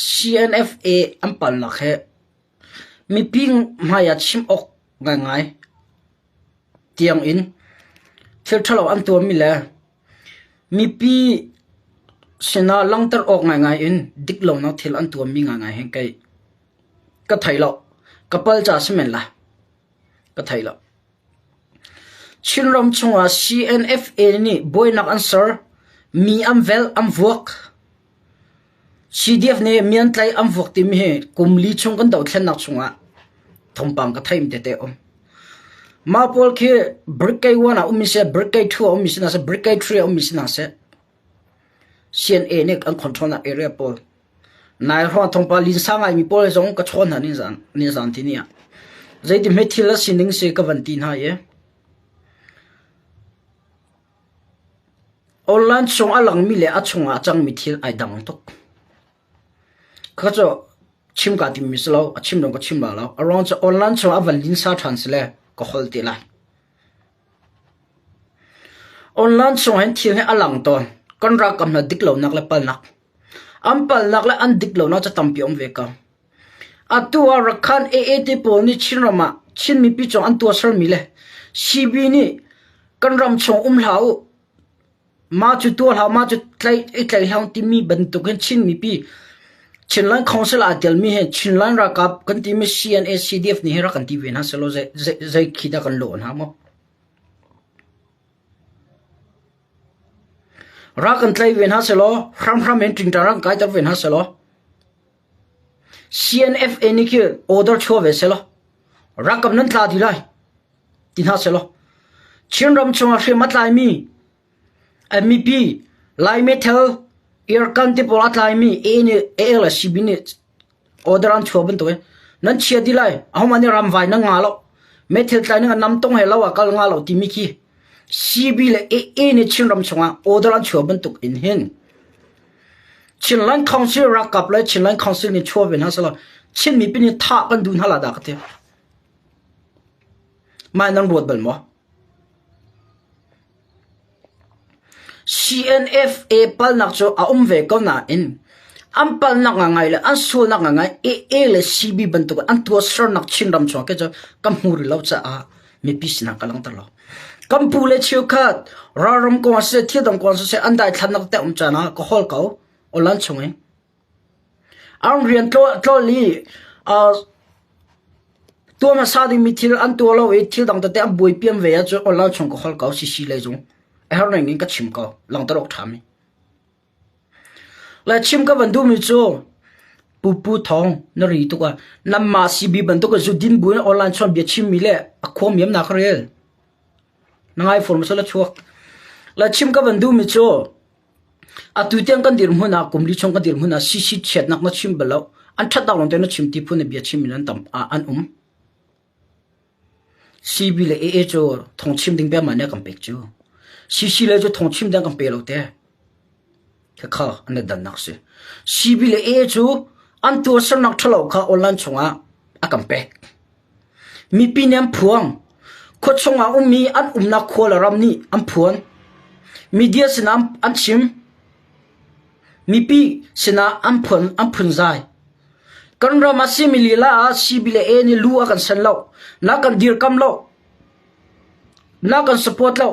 CNFA อันปันลักเหมีพิงมาอยากชิมออกง่ายๆเตียงอินเชื่อทะเลาะอันตัวมีแล้วมีปีชนะลังตรออกง่ายๆอินดิกลงนักเทลอันตัวมีง่ายๆเห็นไกก็ไทยละก็เปิลจ่าสมัยละก็ไทยละชินรำชงว่า CNFA นี่บอยนักอันเซอร์มีอันเวลอันวกCDF เนี่ยมีอันไกลอันวกที่มีกุมลีชงกันดาวเช่นนักชงว่าทงปังก็ไทยมีเตะมาพอลคือบริกไกวันอุมิเสบริกไกทัวอุมิเสนาเสบริกไกทรีอุมิเสนาเส CNA เนี่ยอันคอนโทรลนักเอเรียพอลนายรัฐทงปาลินสังไอมีพอลส่งก็ชวนหันนิสันที่เนี่ยใจที่ไม่ทิลสินิงเสกวันตีนหายออนไลน์ชงอลังมีเลอชงอาจังมีทิลไอดังตุกเขาจะชิมกันที่มิสลาวชิมลงก็ชิมแล้วอารมณ์จะออนไลน์ชงอวันลินซาทันสิเลยก็ฮอลตีไลออนไลน์ชงเห็นทิลให้อลังตอนกันรักกันนัดดิกเหล่านักและปัลนักอันปัลนักและอันดิกเหล่านักจะตั้มพิอมเวกันอัตัวรักขันที่ปนนี่ชินรำมาชินมีพิจงอันตัวสรมีเลยชีบีนี่กันรำชงเหลามาจุดตัวเหลามาจุดใครใครเหลาที่มีบรรทุกกันชินมีปีชินลันคอนเซิลอาเดลมีเห็นชินลันรักกับกันที่มี CNA CDF นี่รักกันที่เวนฮะสโลใจคิดกันโลนฮะมั้งรักกันที่เวนฮะสโลพรำเห็นจริงจังรักกันที่เวนฮะสโล CNFA นี่คือออเดอร์ชัวเวสโลรักกับนั้นทลาดีไลที่ฮะสโลชินรำชงอาเชื่อมัดไลมีMEP ไลเมทัลเอร์กันที่พอลัดไลมีนี่ละชีบินี่ออเดอร์อันชัวบันตัวนั้นเชียดีไลเอามันนี่รำไว้นั่งงาลเมทัลไลนั่งนำตรงให้เราว่ากัลงาลที่มีขี้ชีบิเลยนี่ชินรำชงอาออเดอร์อันชัวบันตัวอินเห็นชินลันคอนซิลรักกับเลยชินลันคอนซิลนี่ชัวเป็นฮะสละชินมีเป็นนี่ท่ากันดูน่าละดักเถอะไม่นั่งรวดเบลมั้งCNFA ปัลนักโจอาเวก็น่าอินอันปัลนักง่ายเลยอันสูนักง่ายเลย CB บรรทุกอันตัวสรนักชินรำชงก็จะกำหูริลาวจะมีพิษนักกำลังตลอดกำพูเลยเชื่อขัดรารมกวนเสียที่ดังกวนเสียอันใดทันนักเตะจานะก็ฮอลเขาอลันชงเองอันเรียนตัวลีตัวมาซาดิมิทิลอันตัวเราทิลดังแต่บุยเปียมเวียจอลันชงก็ฮอลเขาสิเลยจงฮาร์เรงก็ชิมเขาหลังตลกทำและชิมก็บรรทุกมิจูปูทองนรีตัวน้ำมาซีบีบรรทุกจุดดินบุญออนไลน์ชนเบียชิมมิเล่ความเยี่ยมนักเรียนนั่งไอโฟนมาสละชัวและชิมก็บรรทุกมิจูตุเตียงกันดิรมุนากุมลิชงกันดิรมุนาซีเช็ดนักนัชิมเบลล์อันชัดดาวน์เต็นชิมที่พูนเบียชิมมินันตั้มอันซีบีเล่จูทองชิมดิ้งเบียมันเนี่ยกันเป็กจูซีเลยจะทงชิมดังกันเปล่าเต้ข้าอันนั้นดันนักสิซีบีเลยจูอันตัวสนักทะเลาะข้าออนไลน์ชงอากันเป็กมีปีนี้พวงขดชงมีอันนักขวลรำนี่อันพวนมีเดียสนามอันชิมมีปีสนาอันพุนใจกันเรามาซิมิลีลาซีบีเลยนี่ลูกกันสันเล่านักกันดีร์กำเล่านักกันสปอร์ตเล่า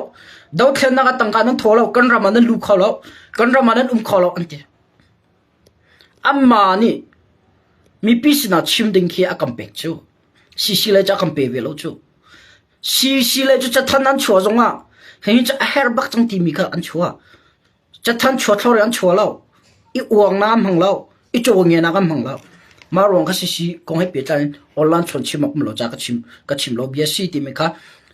ดาวเทียนนักตั้งการนั้นทั่วเรากันเรามานั้นลูกเขาเรากันเรามานั้นเขาเราอันเดียอันมานี่มีปีสนาชิมดิ้งขี้อากันเป็กจูซีเลยจะอากันเปย์เวลจูซีเลยจะทันนั้นชัวจงเห็นจะเฮร์บักจังทีมีค่ะอันชัวจะทันชัวเท่าไรอันชัวเราอีอวงน้ำของเราอีโจงเงินน้ำของเรามารวมกันซีคงให้เปลี่ยนออนไลน์ชนชิมออกมาเราจะก็ชิมเราเบียซีที่มีค่ะ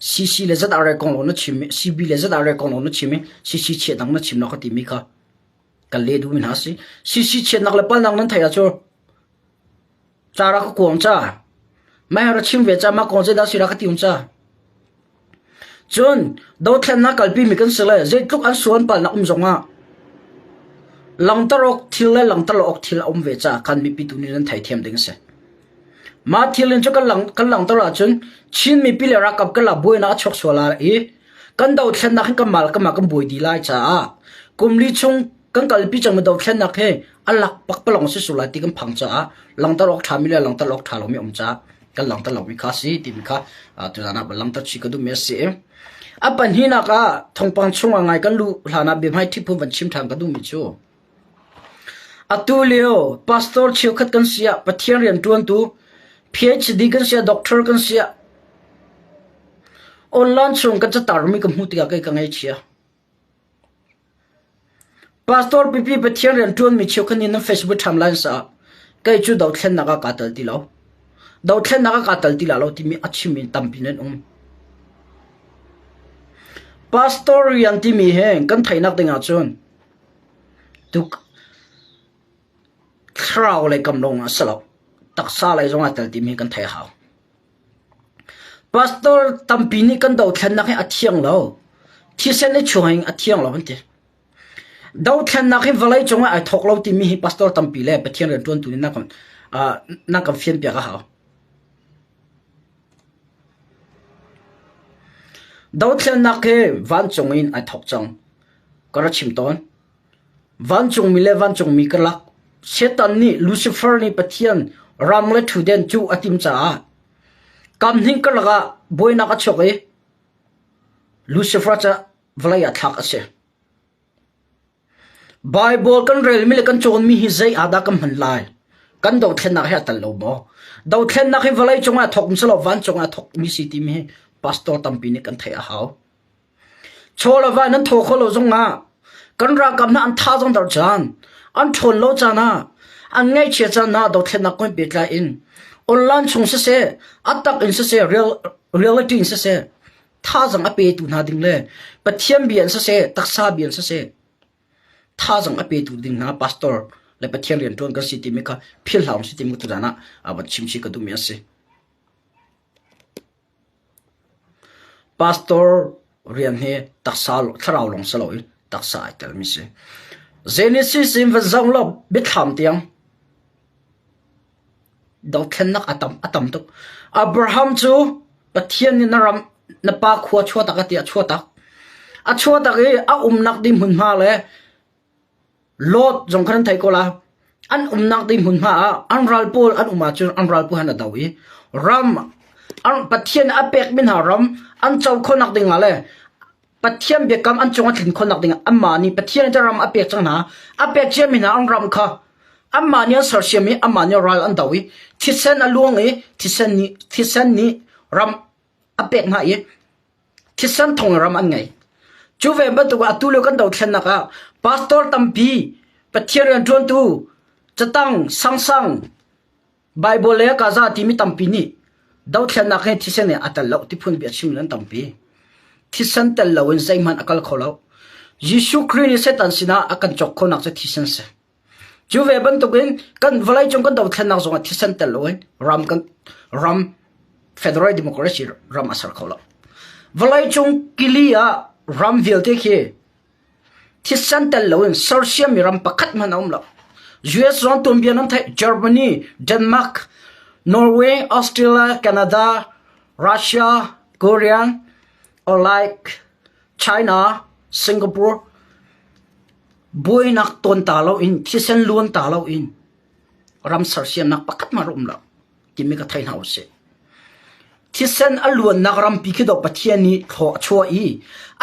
ซีเลยจะอะไรกองเราเนี่ยชิมซีเลยจะอะไรกองเราเนี่ยชิมซีเช็ดนักเนี่ยชิมนักที่มีค่ะกันเลยดูมินหาซีเช็ดนักเลยปั้นนักนั้นไทยละจูจาระก็กวงจ้าไม่ให้เราชิมเวจ้ามากงจะได้สิรักที่อุ่นจ้าจนดาวเทียนนักกัลปีมีกันเสลยจะทุกอันส่วนปั้นนักจงหลังตลกทิลเลยหลังตลกทิลเวจ้ากันมีปีตุนี้นั้นไทยเทียมดึงเสมาทิลนจะกันหลังตลอดจนชินมีปีเลรักกับกันละบุยนักชกสวลากันดาวเทียนนักกันมากันบุยดีไล่จ้ากุมลีชงกันกัลปีจังมาดาวเทียนนัก alak pak palong si sulai ti kan phang cha lang ta rok thamile lang ta lok thalo mi cha kan lang ta lo mi kha si ti mi kha tu jana lang ta chi ka du me se apan hina ka thongpang chunga ngai kan lu hlana be mai thipu ban chim thang ka du mi chu atulio pastor chukhat kan sia pathian rian tuan tu PhD kan sia doctor kan sia online chung ka cha tar mi ka mu ti ka kai ka ngai chia pastor pipi pathian rian tuan mi chukhan in Facebook timeline sa kai chu dau thlen na ka katal ti lo dau thlen na ka katal ti la lo ti mi achimin tampinen pastor rian ti mi heng kan thainak dinga chun tuk khraw le kam long asalo taksa lai zonga tel ti mi kan thai haw pastor tampini kan dau thlen na ka athiang lo thi sen ne chuang athiang lo hanti dau thlen na ka valai chonga ai thok lo ti mi pastor tampi le pathian ren tuan tu na kam fian pya ka haw dau thlen na ke van chong in ai thok chang kara chim ton van chong mi le van chong mi ka lak Satan ni Lucifer ni pathian ram le thu den chu atim cha kam hing ka laga boina ka choke Lucifer cha valai athak ase Bible kan rel mi le kan chon mi hi zai ada kam han lai kan do thlen na ha tal lo mo do thlen na khi valai chonga thok msalo van chonga thok mi si ti mi pastor tampi ni kan thai a haw chola va nan tho kholo zonga kan ra kam na an tha jong dar chan an thon lo chana an ngai che chan na do thlen na koi betla in online chung se atak in se reality in se tha jang a pe tu na ding le pathiam bian se taksa bian se tha jang a pe tu ding na pastor le pathian rian ton ka city mi kha phil haum city mu tu dana abat chimchi ka du mi ase pastor rian he taksal thrau long salo taksa tel mi se Genesis in vazang lo bit tham tiang do khennak atam tuk Abraham chu pathian ni naram na pa khwa chwa ta ka ti chwa ta a chwa ta ge a umnak dim hun ma le lot jong khan thai ko la an umnak dim hun ma an ral pol an uma chu an ral pu han dawi ram an pathian a pek min ha ram an chaw khonak ding ale pathian be kam an chunga thin khonak ding amma ni pathian ta ram a pek chang na a pek che min an ram kha amma ni sar shemi amma ni ral an dawi thisen aluang e thisen ni ram a pek na ye thisen thong ram an ngai chu ve ba tu atu lo kan dau thlen na ka pastor tampi pathian ran ton tu chatang sang bible le ka za ti mi tampi ni dau thlen na khe thisen ne atal lo ti phun bi chim lan tampi thisen tel lo in zaiman akal kholo Jisu Christ setan sina akan chok khonak cha thisen se juve ban to gen kan valai chong kan dau thlen na zonga thisen tel lo ram federal democracy ram asar kholo valai chong kilia ram vil te khe thisen tel lo in sarsiam ram pakhat manom lo US zon tombian nam thai Germany Denmark Norway Australia Canada Russia Korea or like China Singapore boy nak ton talo in thisen luon talo in ram sarsiam nak pakat marum la kimi ka thain hause thisen aluon nak ram pikhi do pathiani tho chua i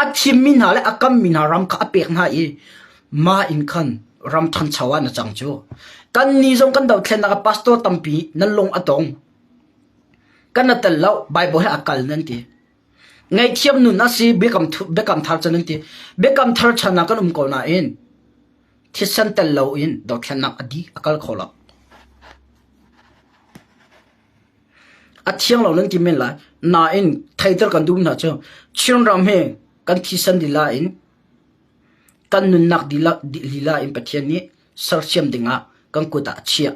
a thimmin hale akam min ram kha apek na i ma in khan ram than chawa na changchu kan ni jong kan do thlen na pastor tampi nan long atong kan atal law bible ha akal nan ti ngai thiam nu na si bekam thar chanan ti bekam thar chana kan ko na in thisen tel lo in do thlen nak adi akal khola athiang lo nan ti men la na in thaitar kan dum na cho chiron ram he kan thisen dila in kan nun nak dila in pathian ni sarsiam dinga kan ku ta chia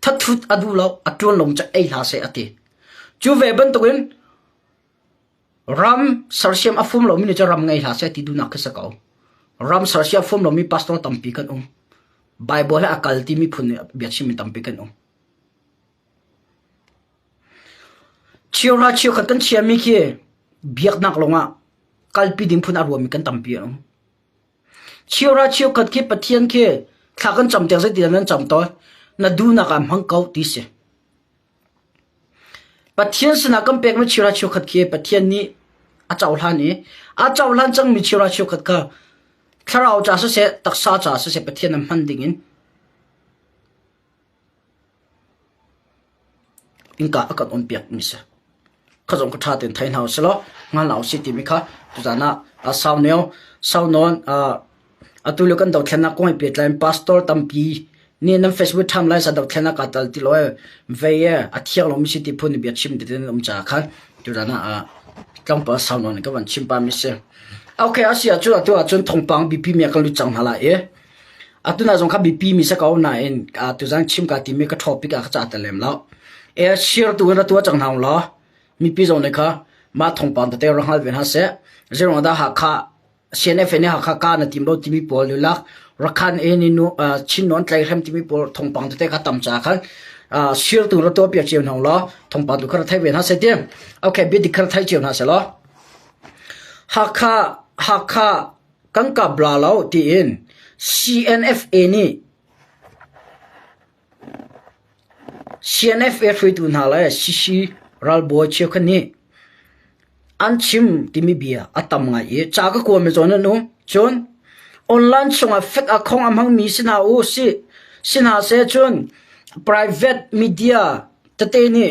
thathut adu lo atron long cha ei la se ati chu ve ban to in ram sarsiam afum lo mi cha ram ngai la se ti du nak sa kau ram sarsiam afum lo mi pastor tampi kan bible ha akal ti mi phun biachi mi tampi kan chiora chiu khatan chiami ki biak nak longa kalpi ding phun arwa mi kan tampi chiora chiu khat ki pathian ke ถ้ากันจำเตียงสักทีนั้นจำตัวน่าดูนักมังเก่าที่เสียปัทเทียนสนักกันเป็กไม่ชิราชิวขัดเคียปัทเทียนนี้อาเจ้าหลานนี้อาเจ้าหลานจังมีชิราชิวขัดก็ถ้าเราจะเสียตักษาจะเสียปัทเทียนนั้นมันดิ่งอินกาอากาศอ่อนเปียกมิเสข้าจงกระทาเต็นไทยหาวเสลงานเหล่าสิติมิค่ะตุจานะสาวเนียวสาวนอนตุลกันดาวเทนักก็ให้เปลี่ยนแปลงพาสตอร์ตัมปีนี่นั่นเฟซบุ๊กทำไลน์สัตว์ดาวเทนักกัดตัลติลอยเวียอาทิตย์เราไม่สิติพูนเบียดชิมเดินลมจากค่ะตุจานะกำปั้นสาวนอนก็วันชิมปามิเสโอเคอาเซียจุดตัวจนทงปังบีพีมีกันรู้จังหาละตุน่าจงขับบีพีมีสักเอาหน่อยตุจังชิมกัดที่มีก็ทอปิกอาจจะตัดเล็มแล้วเชียร์ตัวจังหาวล้อมีปีจงเลยค่ะมาทงปันแต่เราหัดเป็นฮัสเซ่เรื่องนั้นหักขาเชียร์เฟนหักขาการทีมเราทีมีบอลอยู่ละรักขันนี่นู้ชินนอนใจเข้มทีมีบอลทงปันแต่ก็ตั้มจากกันเชียร์ตัวเปียกเจียวหาวล้อทงปันตัวเขาไทยเป็นฮัสเซ่เดียมโอเคบิดเขาไทยเจียวฮัสเซ่ล้อหักขากังกับลาเราที่อิน CNFA นี่ CNFA ช่วยดูน่าเลยซีรัลบอยเชียวคนนี้อันชิมที่มีเบียอัตมัยจากก็กลัวไม่จนนู้จนออนไลน์ส่งเฟกอะคงมังมีสินาอูสินาเซจน private media ตะเตนี่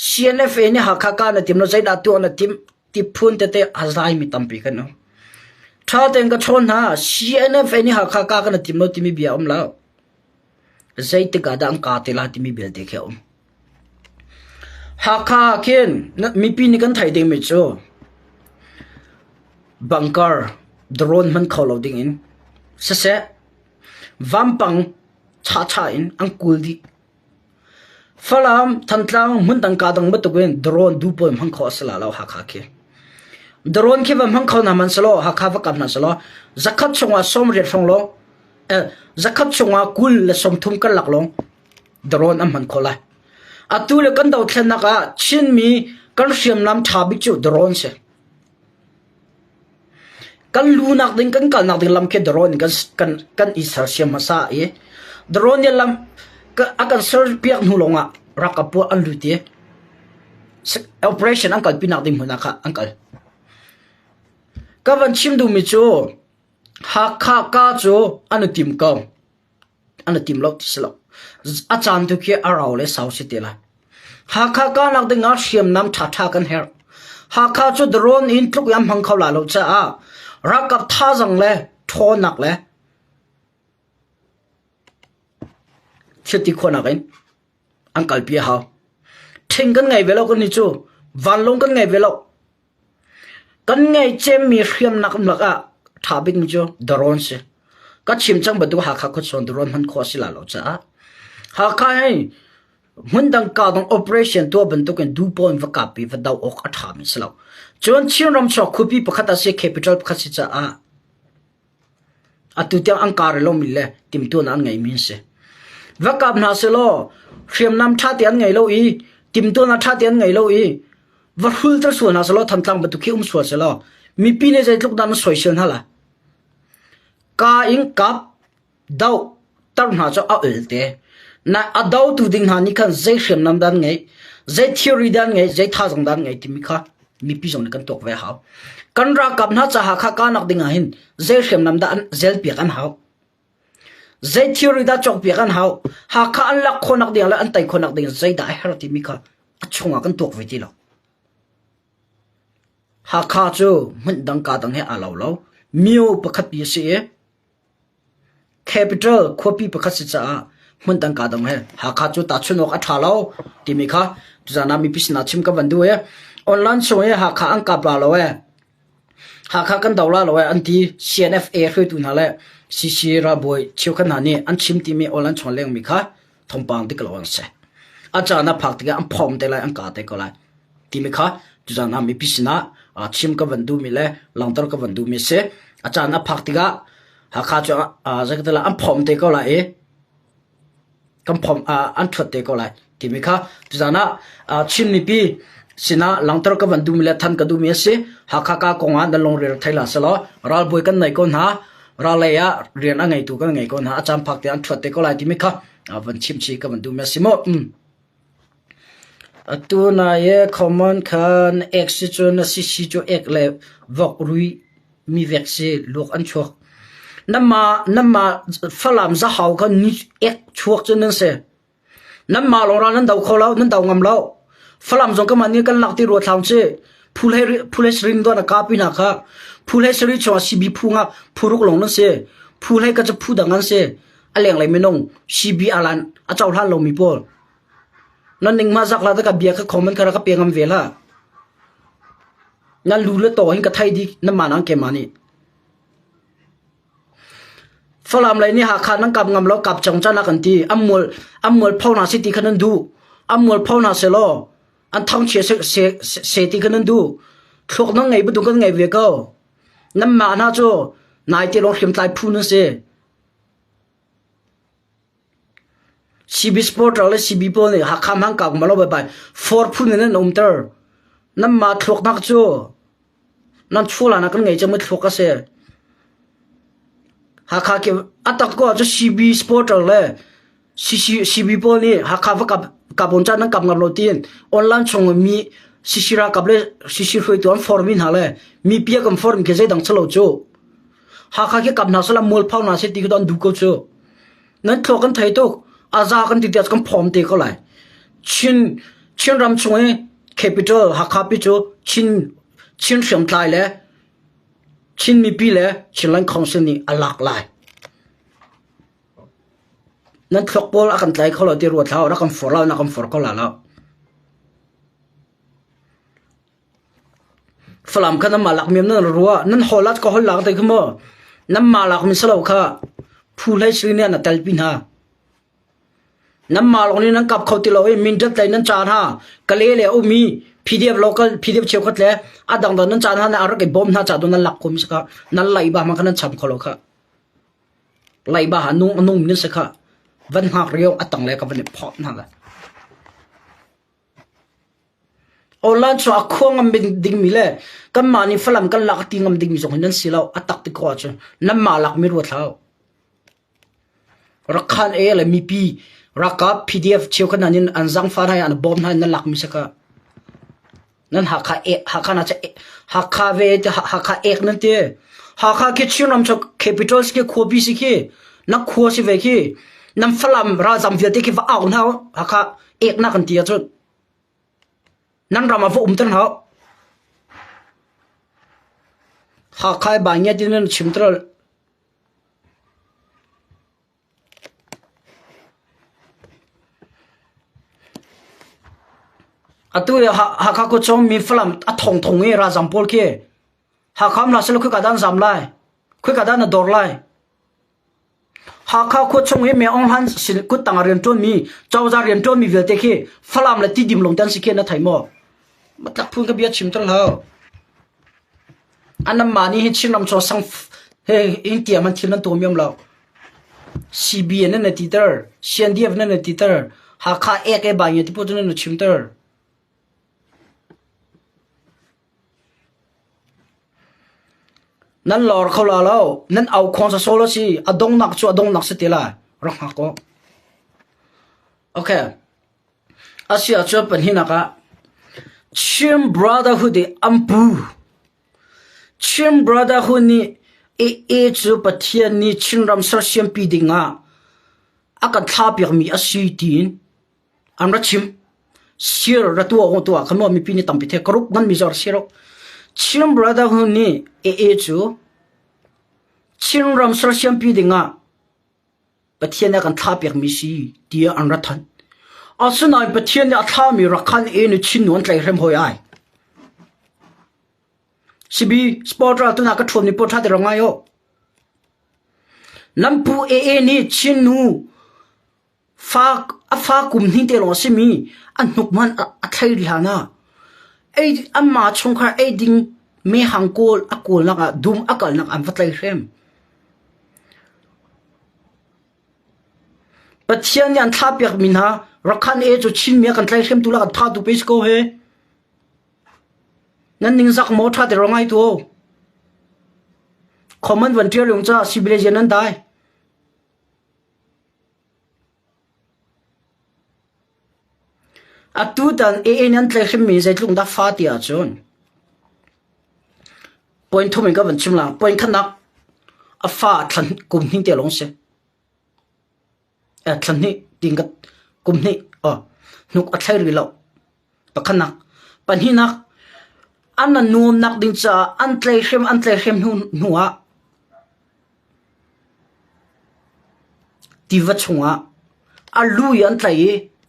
CNFA นี่หักขาการทีมเราใจดัดตัวนะทีมที่พูนตะเตอาศัยมีตั้มปีกันเนาะถ้าเต็งก็ชนฮะ CNFA นี่หักขาการทีมเราที่มีเบียแล้วใจติกาดังกาติลาที่มีเบียเด็กเขาหักขาเคนมีปีนี้กันไทยเด้งไม่จู่บังการ์โดรนมันเข้าเราดิ่งอินเสะวัมปังช้าอินอังกูดีฝรั่งทันตลังมันตั้งกาดังมาตุกินโดรนดูปอยมันเข้าสลาเราหักขาเคนโดรนคิดว่ามันเข้านามันสโลหักขาฟักกับนั่นสโลจักขัดชงว่าสมเรียนฟงโลจักขัดชงว่ากุลและสมทุมกันหลักลงโดรนมันเข้าเลยตุลกันดาวเทนักชินมีกันเสียมน้ำชาบิจูโดรนเสกันลูนักดิ้งกันนักดิ้งลำแค่โดรนกันอิสระเสียมาซาโดรนเนี่ยลำกันเซอร์เปียกหูลงรักกับพวกอันลุตีoperation อังกันปีนักดิ้งหัวนักอังกันก็วันชิมดูมิจูหักขาก้าจูอันติมกองอันติมล็อกที่สลับอาจารย์ทุกข์อาเราเลยสาวสิเตละหากข้าการนักดึงอาเสียมน้ำท่ากันเฮร์หากข้าจุดโดรนอินทุกยามหังเขาหลาเราจะรักกับท่าจังเลยทอนักเลยเชื่อที่คนนักเองอังกัลเปียหาทิ้งกันไงเวลากันนี่จูวันลงกันไงเวลากันไงเจมีเสียมนักนักท่าบินจูโดรนสิก็ชิมจังบัดดูหากข้าคนส่วนโดรนมันขอสิหลาเราจะหากใครมันดังการต้อง operation ตัวบรรทุกกันดูปอนวักปีวัดดาวอกอัฐามิสลาวจนเชื่อรำชอบคุปีประคัตเสีย capital ประคัตสิจ้าตุเตียงอังการเรามิลเลยติมตัวนั้นไงมินเสวักนาเสลอเชื่อมน้ำชาเตียนไงเราติมตัวนั้นชาเตียนไงเราวัดหุ่นตะส่วนนาเสลอทันตังบรรทุกขี้ส่วนเสลอมีปีนี้ใจลูกดันสวยเชียวนั่นแหละกาอิงกับดาวตั้งหาจะเอาเตน่าอดาวตูดิ่งหานี่กันใจเชื่อมน้ำดันไงใจทีรีดันไงใจท่าจังดันไงที่มีค่ะมีพิจารณากันตกไว้หากันรักกับน่าจะหาข้าการนักดิ่งหินใจเชื่อมน้ำดันเซลเปียกันหาใจทีรีดันจอกเปียกันหาหาข้าอันลักคนนักดิ่งและอันไตคนนักดิ่งใจได้ฮาร์ที่มีค่ะชงกันตกไว้ที่เราหาข้าจูมันดังการดังให้อาเรามิวประคัตปีเสีย capital ควบปีประคัตสิจ้ามันตั้งการดังให้หากข้าจูตัดชุนออกอัฐาเราที่มีค่ะจะนามีพิษณาชิมกับวันด้วยออนไลน์ช่วยหากข้าอังกับเราหากข้ากันดาวเราอันที่ CNFA เคยดูนั่นแหละCC ระบอยเชี่ยวขนาดนี้อันชิมที่มีออนไลน์ช่วยเลี้ยงมีค่ะทงปังที่กลัวนั่นเสียอาจารย์นับพักที่อันพร้อมแต่ละอังกาแต่ก็เลยที่มีค่ะจะนามีพิษณาชิมกับวันดูมีเลยหลังจากกับวันดูมีเสียอาจารย์นับพักที่หากข้าจูจะก็แต่ละอันพร้อมแต่ก็เลยกำพมอันทุดเด็กก็เลยที่มีค่ะทุกท่านชิมนิปีสินะหลังจากกับวันดูมีเลทันกับดูมีเสียหากข้ากงานนั่งลงเรือไทยละสละรัลบอยกันไหนก่อนฮะ ra le ya rian a ngai tu ka ngai ko na acham phak te an thot te ko lai ti mi kha avan chim chi ka man du me simo atu na ye common khan oxygen na si si jo ek le vok rui mi vek se lok an chok namma falam za haw ka ni ek chuak chen nan se namma lo ra nan dau kholau nan dau ngam lau falam jong ka mani kan lak ti ro thang che phule srin do na ka pi na kha phule sri chwa sibi phunga phuruk long na se phule ka cha phu dangan se aleng lai menong sibi alan a chaw hlan lo mi pol nan ning ma zak la ta ka bia ka comment kara ka pengam vela nan lu le to hin ka thai di na manang ke mani falam lai ni ha kha nang kap ngam lo kap chang chana kan ti amol phona si ti khanan du amol phona se lo an thang che se ti khanan du thok nang ngai bu du kan ngai ve ko nam ma na cho nai ti lo khim tai phu na se CB Sport ala CB po ni ha kham hang kak malo bai for phu ne nan umter nam ma thok nak cho nan chula na kan ngai cham thok ka se ha kha ke atak ko cho CB Sport ala CB po ni ha kha va ka bon chan kap ngam lo tin online chong mi sisira kable sisir hoi ton formin hale mi pia kam form ke je dang chalo cho ha kha ke kap na sala mol phau na se ti don du ko cho nan thok kan thai to aza kan ti tia kan phom te ko lai chin ram chungwe capital ha kha pi cho chin sham tlai le chin mi pi le chin lan council ni alak lai nan thok pol akan tlai kholo ti ro thau ra kan for la na kan for ko la la falam kan malak mem nan ruwa nan holat ko hol lak te khmo nam malak mi salo kha phulai sri ne na talpin ha nam mal oni nan kap khoti lo e min dat lai nan chan ha kale le o mi pdf local pdf cheu khat le adang dan nan chan ha na ar ke bom na cha do nan lak kom ska nan lai ba ma kan cham kholo kha lai ba nung min sa kha van hak rio atang le ka ban phot na la olan cho akhong am ding mi le kan mani falam kan lak ti ngam ding mi jong nan silaw atak ti ko cha nam malak mi ro thau rakhan e le mi pi raka pdf cheu kan anin anjang fa hai an bom hai na lak mi saka nan hakha na cha hakha ve hakha ek nan te hakha ke chunam chok capitals ke khobi si ke na kho si ve ki nam falam ra jam vi te ki va aw na hakha ek na kan ti a chot nan rama vo tan ha hakha ba nya din nan chimtral atu ha kha ko chom mi falam a thong e ra jam pol ke ha kham la sel khu ka dan jam lai khu ka dan na dor lai ha kha ko chong e me on han sil ku tang rian ton mi chaw za rian ton mi vel te ke falam la ti dim long tan si ke na thai mo matlak phun ka bia chim tol ha anam mani hi chinam cho sang he in tia man thil nan to miam law cbn na titter cndf na titter ha kha ek e ba ye ti po na chim ter nan lor khola lo nan au khon sa solo si adong nak se tela rong ha ko okay asia cho pan hinaka chim brotherhood ampu chim brotherhood ni e chu pathian ni chinram sar siam pi dinga aka thapir mi asitin amra chim sir ratu o to khano mi pi ni tampi the karup nan mi jor siro chim brotherhood ni e chu chinram sar siam pi dinga pathian kan thapir mi si tia amra than asunai pathian ya thami rakhan e ni chinnon tlai rem hoi ai sibi sportra tu na ka thom ni potha de ronga yo nampu e ni chinu fa kum ni te lo simi anuk man a thai lana ei amma chungkha ei ding me hangkol akol na dum akal nak am fatlai rem pathian yan thapyak min ha rakhan e chu chin me kan tlai rem tu la ka tha tu pes ko he nan ning zak mo tha de rongai tu common volunteer yung cha civilian nan dai atu tan nan tle khim mi zai tlung da fa ti a chon point thu min ka van chim la point khanak a fa thlan kum hing te long se a thlan ni ting ka kum ni nuk a thlai ri lo pakhanak panhinak an nuam nak ding cha an tlei khem nuwa ti va chunga a lui an tlai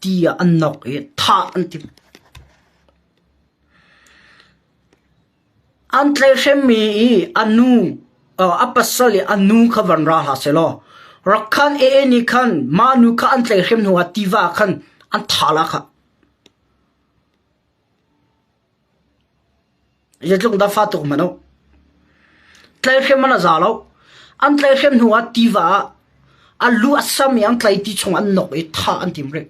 ti an nok e tha an tim an tlei khem mi anu apasali anu khavan ra ha selo rakhan ni khan manu kha an tlei khem nuwa ti va khan an thala kha yetlung da fatuk mano tlai khem mana zalo an tlai khem nuwa ti va alu asam yang tlai ti chung an nok e tha an tim re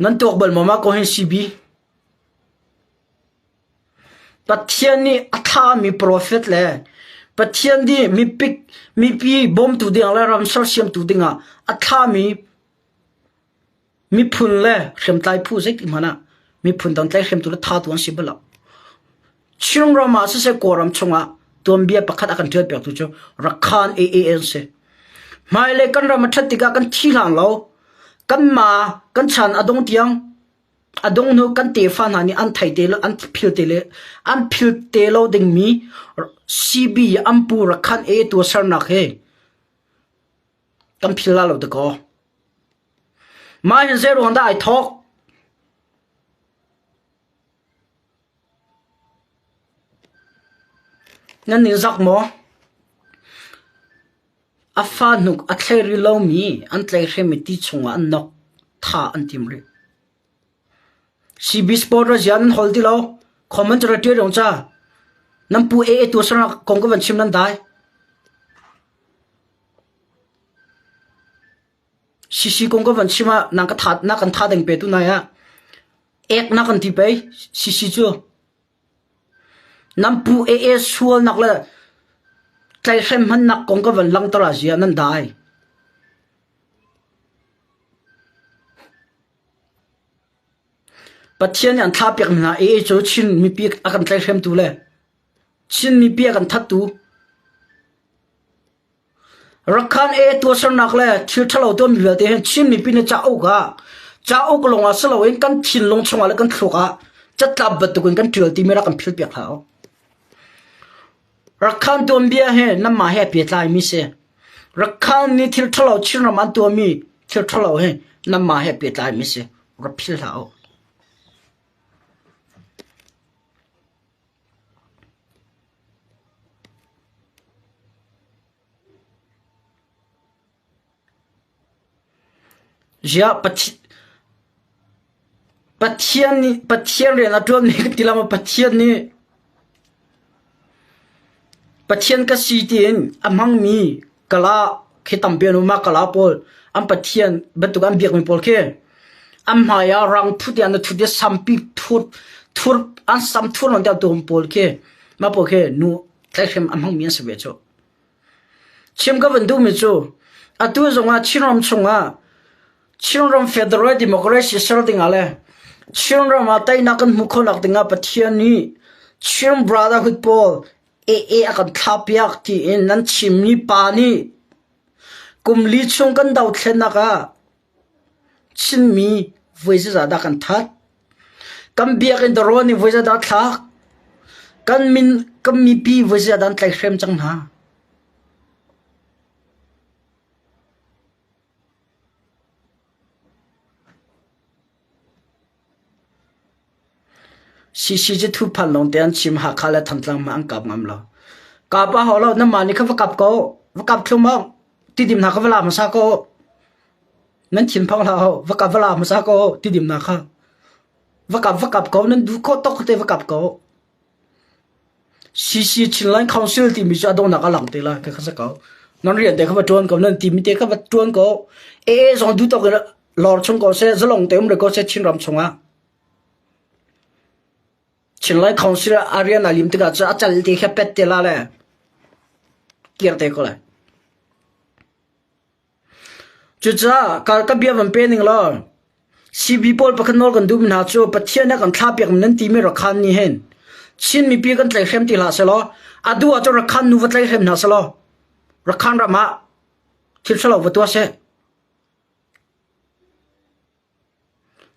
nan tok bal mama ko hen sibi pathian ni atha mi prophet le pathian di mi pi bom tu ding la ram sar siam tu dinga atha mi phun le khem tai phu zek mana mi phun dang tlai khem tu la tha tu an sibala chirong rama se koram chunga tombia pakhat akan thel pek tu chu rakhan aan se mai le kan ram thatika kan thilang lo kan ma kan chan adong tiang adong no kan te fa na ni an thai te lo an phil te lo ding mi cb ampu rakhan tu sar nak he kan phil la lo de ko mai zero honda I talk nan ni zak mo afa nuk athlai ri lo mi an tlai khemiti chunga an nok tha an timri cb sport ra jan holdi lo comment rate rong cha nampu tu sana kong ko van chim nan dai sisi kong ko van chima nang ka that na kan tha deng pe tu na ya ek na kan ti pe sisi chu nampu sual nak la tlai khem han nak kong ko van lang tara zia nan dai pathian an tha pek na cho chin mi pi akan tlai khem tu le chin mi pi akan that tu rakhan tu sar nak le thil thalo to mi velte hen chin mi pi ne cha o ko longa salo en kan thin long chunga le kan thluka chatla bat tu kan trial ti mera kan phil pek hao rakhan tombia he namma he pe tlai mi se rakhan ni thil thalo chin ram an to mi thil thalo he namma he pe tlai mi se ra phil hao ja pathian re na tuam ni tilama pathian ka si tin amang mi kala khitam pe no ma kala pol am pathian betu am biak mi pol ke am haya rang thudian thu de sampi thur an sam thur on da dom pol ke ma pol ke nu tlekhem amang mi se becho chim ka vandu mi chu atu zonga chinom chunga children federal democracy serving ale children matai nakan mukho nak dinga pathian ni children brotherhood pol akan thapiak ti in nan chimni pani kumli chung kan dau thlena ka chinmi voice za da kan that kam biak in the roni voice da thak kan mi pi voice da tlai khrem chang ha sisi je thu phan long ten chim ha khala thantlang ma ang kap ngam lo ka pa ho lo na mani kha kap ko kap thum ma ti dim na kha wala ma sa ko nan chin phang la ho wa kap wala ma sa ko ti dim na kha wa kap ko nan du ko tok te wa kap ko sisi chin line council ti mi cha dong na ka lang te la ka kha sa ko non rian de kha ba ton ko nan ti mi te kha ba ton ko zong du to ko lor chung ko se zalong te um re ko se chin ram chunga ชินไลคอนซิลอารีนาลิมติกาจะอาจารย์ที่แค่เป็ดเตล่าเลยเกียรติก็เลยจุดจ้าการกับเบียวันเป็นหนึ่งล้อซีบีบอลปะกันนอลกันดูมินาจูปะเทียนนักกันทับเปียกมันตีไม่รักขันนี่เห็นชินมีปีกันไตรเข้มตีลาเสลออาดูอาจจะรักขันนูวัดไตรเข้มนาเสลอรักขันรามาทิพย์สลาวตัวเส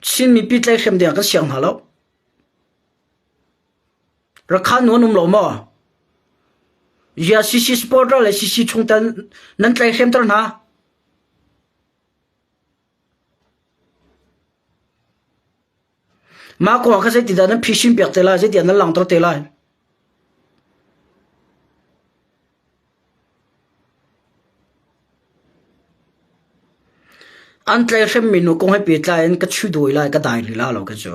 ชินมีปีไตรเข้มเดียกันเสียงหาแล้วรักขันนูนุ่มหล่อมอยาซีซีสปอร์ตเลยซีซีชงตันนั่นไตรเข้มตัวนะมาก็ว่าเขาจะติดตามพิชิตเปียกเตล่าจะติดตามหลังตัวเตล่าอันเตลเข็มมินุคงให้เปียกไล่ก็ช่วยดูไล่ก็ได้หรือล่าเราก็จะ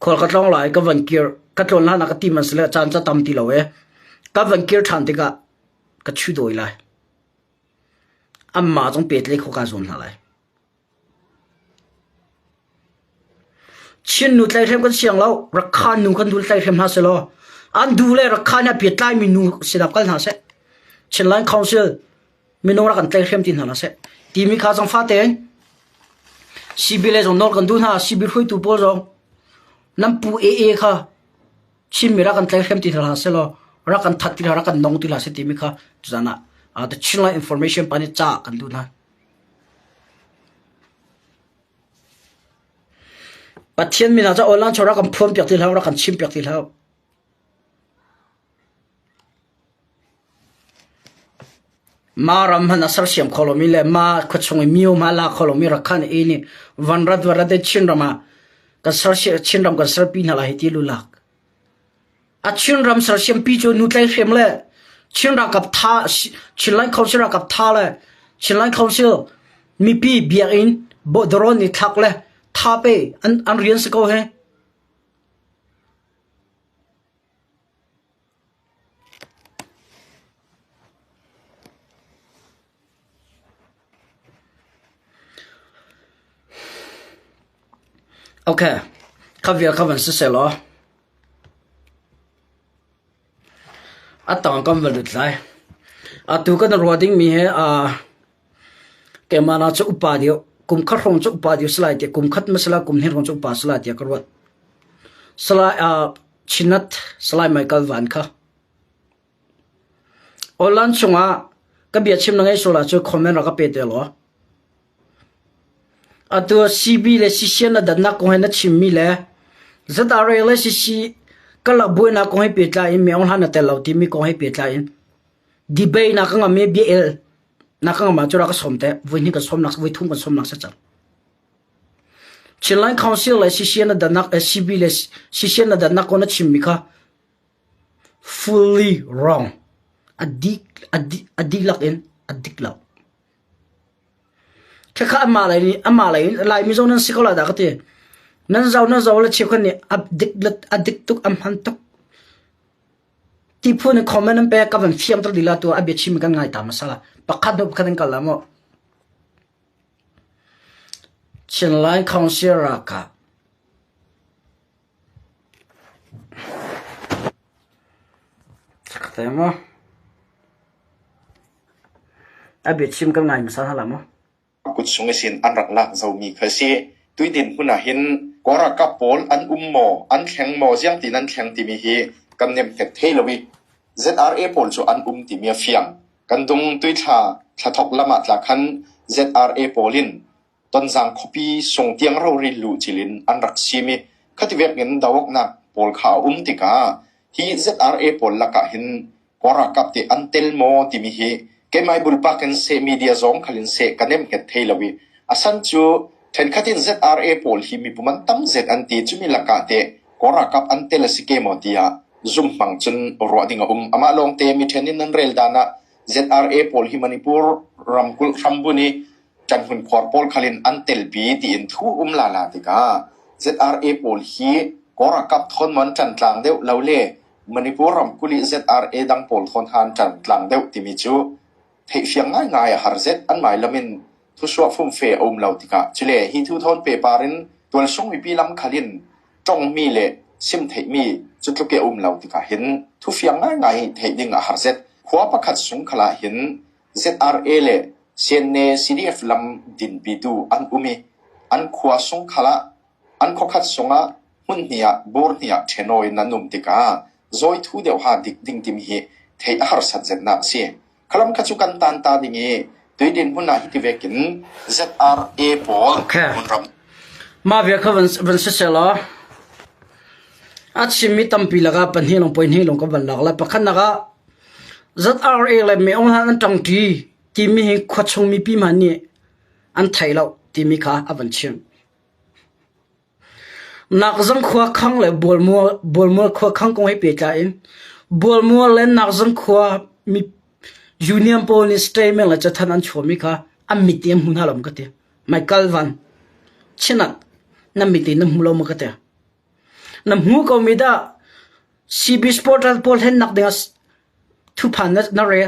คนก็ต้องไล่ก็วันเกียร์ก็ตอนนั้นนักทีมันเสร็จจานจะทำตีเราก็วันเกียร์ทันทีก็ช่วยดูไล่อันมาต้องเปียกเล็กเขาการส่งอะไรชินนูไตรเข้มกันเสียงแล้วรักขันนูกันดูไตรเข้มหาเสลออันดูเลยรักขันเนี่ยเปียกไล่มินูเสียดับกันหาเสชินไลน์คอนซิลมินูรักกันไตรเข้มตินหาเสทีมีข้าจังฟ้าเต็งซีบีเลยจงนอกันดูนะซีบีคุยตัวปอจงน้ำปูค่ะชินมีรักกันไตรเข้มตินหาเสลอรักกันทัดติรักกันนองติลาเสทีมีข้าจุดนั้นแต่ชินไลน์อินโฟเมชันปานิจ้ากันดูนะปัจเจียนมีน่าจะออนไลน์ชอบรักกันพร้อมเปียกติแล้วรักกันชิมเปียกติแล้วมารำหันอาศัยเสียมคอลมีเลยมาขดชงมิวมาลาคอลมีรักขันเอนี่วันรัดเดชินรำมาก็สารเสียชินรำก็สารปีน่าละเหตุลุลักอาชินรำสารเสียมปีโจนุตัยเข้มเลยชินรำกับท่าชินไลน์เขาเสียกับท่าเลยชินไลน์เขาเสียมีปีเบียอินบดรอนนี่ทักเลยท่าไปอันเรียนสกอเหรอโอเคข้าเวียข้าวันเสร็จแล้วต่างกันวันดุดเลยตัวกันรอดิ้งมีเหรอแกมาน่าจะอุปาเดียวกุมขัดรองจะอุปาเดียวสลายเดียกุมขัดไม่สลายกุมเห็นรองจะอุปาสลายเดียกรวดสลายชินัดสลายไม่กันวันค่ะออลันชงก็เบียดชิมนังไงสลายจะคอมเมนต์เราก็เปิดเดียวตัวซีบีเลยซีเซียนดันนักคงให้นัดชิมมีเลยจะตาเรเลยซีก็ละบุยนักคงให้เปิดใจไม่เอาหันแต่เราที่มีคงให้เปิดใจดีเบย์นักก็ไม่เบียนักก็มาจุดรักสมแต่วันนี้ก็สมนักวันทุ่งก็สมนักสัจจ์ชิลไลน์คอนซิลเลยซีเซียนดันนักซีบีเลยซีเซียนดันนักคงนัดชิมมีค่ะ fully wrong อดีลักอินอดีลักแค่ข้ามาเลยนี่มาเลยลายมิโซนั่นสิเขาละดักตีนั่นเจ้าแล้วเชื่อคนนี้อดีตุกหันตุกที่พูดในคอมเมนต์นั้นไปกับมันเฟียมตัวดีละตัวเบียชิมกันง่ายตามมาซะละปากคัดดูคันกันละมั้งชินไลน์คอนซิลรักค่ะแต่มั้งเบียชิมกันง่ายมาซะละมั้งกุศลสินอันรักลักเจ้ามีเคสีตุยดินหุ่นเห็นกอรักกับปอลอันหมออันแข็งหมอเสียงตีนั้นแข็งตีมีเฮกันเนมเก็บเทลวิ ZRA ปอลโจอันตีมีเฟียงกันดงตุยชาทอกละมาตละคัน ZRA ปอลินตอนจางคอปีส่งเตียงเราริลูจิลินอันรักซีมีคติเวกเงินดาวกนักปอลข่าวติกาที่ ZRA ปอลละกะเห็นกอรักกับตีอันเตลโมตีมีเฮแกไม่บุลปากันเซมีเดียซองขลินเซกันเนมเก็บเทลวิอาศันจูเทนคัติน ZRA ปอลฮิมีปุมันตั้ม Z อันตีจุมีละกะเตกอรักกับอันเตลสิเกมอติยาซุมมังจุนรัวดิงอามาลงเตมีเทนินนันเรลดานะ ZRA ปอลฮิมันิปูร์รัมกุลรัมบุนีจันหุนควอร์ปอลขลินอันเตลบีตีอินทูลาลาติกา ZRA ปอลฮีกอรักกับทนมันจันทลังเดวเลวเล่มันิปูร์รัมกุลี ZRA ดังปอลทนฮันจันทลังเดวติมิจูเทียงง่ายฮาร์เซตอันหมายละมินทุสวฟุมเฟอมลาวติกาจิเลฮีทุทอนเปปารินตัวส่งวิปีลำขลินจงมีเล ซิมเทมีจุดลูกเกอุมเหล่าที่กะเห็นทุเฟียงง่ายๆเทดิ่งอาหารเสร็จขวาประคัดสุงขลาเห็น ZRA เลเซียนเน CDF ลำดินปีดูอันอุมีอันขวาสุงขลาอันขคัดสุงะหุ่นเนียบอร์เนียเทนอยนันนุมติกาจอยทูเดียวหาดิกดิ่งติมฮีเทอาหารสัตว์เจ็ดนักเสียคลำขจุกันตันตาดิ่งตัวดินหุ่นนาฮิติเวกิน ZRA ปอลหุ่นรำมาเวียกวันเสาร์อาชิมิตัมปีละก็ปัญหาลงไปนี่ลงก็บันลักละปะขันนะก็ ZRA เลยไม่องหันจังทีที่มีขวดชงมีปีมันนี่อันไทยเราที่มีค่าอวันเชียงนักจังขวาขังเลยบอลมัวขวาขังคงให้เปียกใจบอลมัวเล่นนักจังขวามียูเนียนโพลิสเตย์เมลจะทันอันชัวมีค่าอันมิเตียมหุ่นหาลมก็เตะไมเคิลวันชินัดนั่นมิเตียมหุ่นลมก็เตะน้ำหูก็มีได้ CB Sport พอลเห็นนักเดียสทุพันนั่นเรีย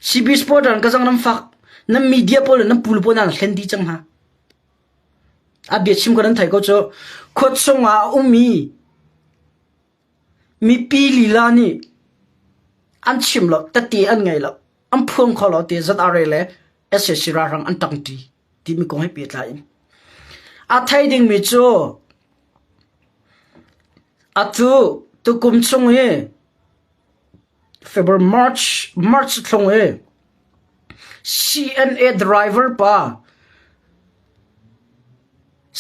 CB Sport ก็จังน้ำฟักน้ำมีเดียพอลน้ำปูลพอลนั่นเห็นดีจังฮะอาเบียชิมกันนั้นไทยก็จะขดส่งอามีปีลีลานี่อันชิมหรอกแต่ตีอันไงหรอกอันพ่วงเขาหรอกตีจัดอะไรเลยSSC รารังอันตั้งตีที่มีกองให้เปียกใจอาไทยดิ่งมีจ้อาตุกุมชงFebruary March ชงCNA driver pa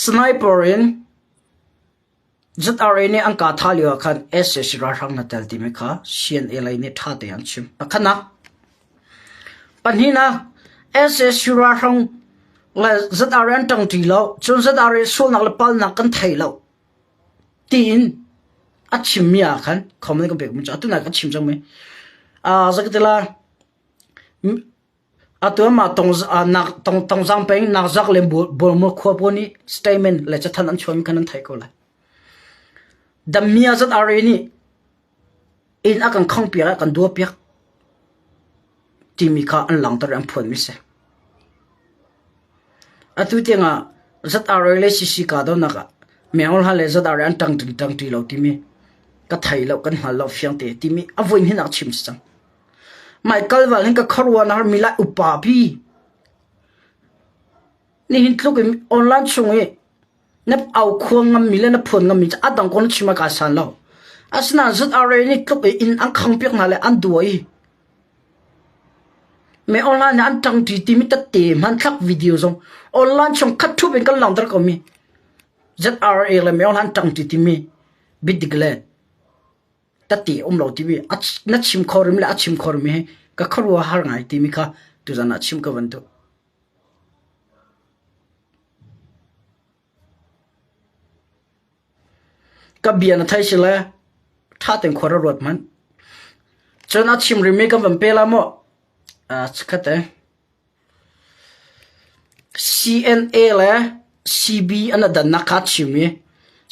sniper in ZRA ne ang kathalio khan SS rarang na tel time kha CNA lai ne tha te an chim akhana panhina SS rarang la ZRA tang ti lo chon ZRA so nak la pal nak kan thai lo tin achim mia khan khomne ko bek mu cha tu na ka chim jang me zakatela atoma tong jang peng nak zak lem bol mo khwa poni statement le cha than an chom kan thai ko la damia zat areni in akan khang pia kan do pia timika an lang tar an phon mi se atu tenga zat arele sisi ka do naka meol ha le zat are an tang ti lo ti mi ka thai lo kan hal lo fiang te ti mi avoin hin ak chim sang Michael wal hin ka kharwa nar mila upa bi ni hin tluk online chungi nap au khuang ngam mi le na phon ngam mi adang kon chima ka san lo asna zat are ni tluk in ang khang pek na le an duai me online an tang ti mi ta te man thak video zong online chung khat thu ben kan lang dar ko mi ZRA le me online tang ti mi bidigle tati lo ti mi na chim khorim le achim khorim he ka kharwa har ngai ti mi kha tu jana chim ka ban tu ka bian thai sila tha ten khora rot man chona chim ri me ka ban pela mo chkhate CNA le CB ana dan na kha chimi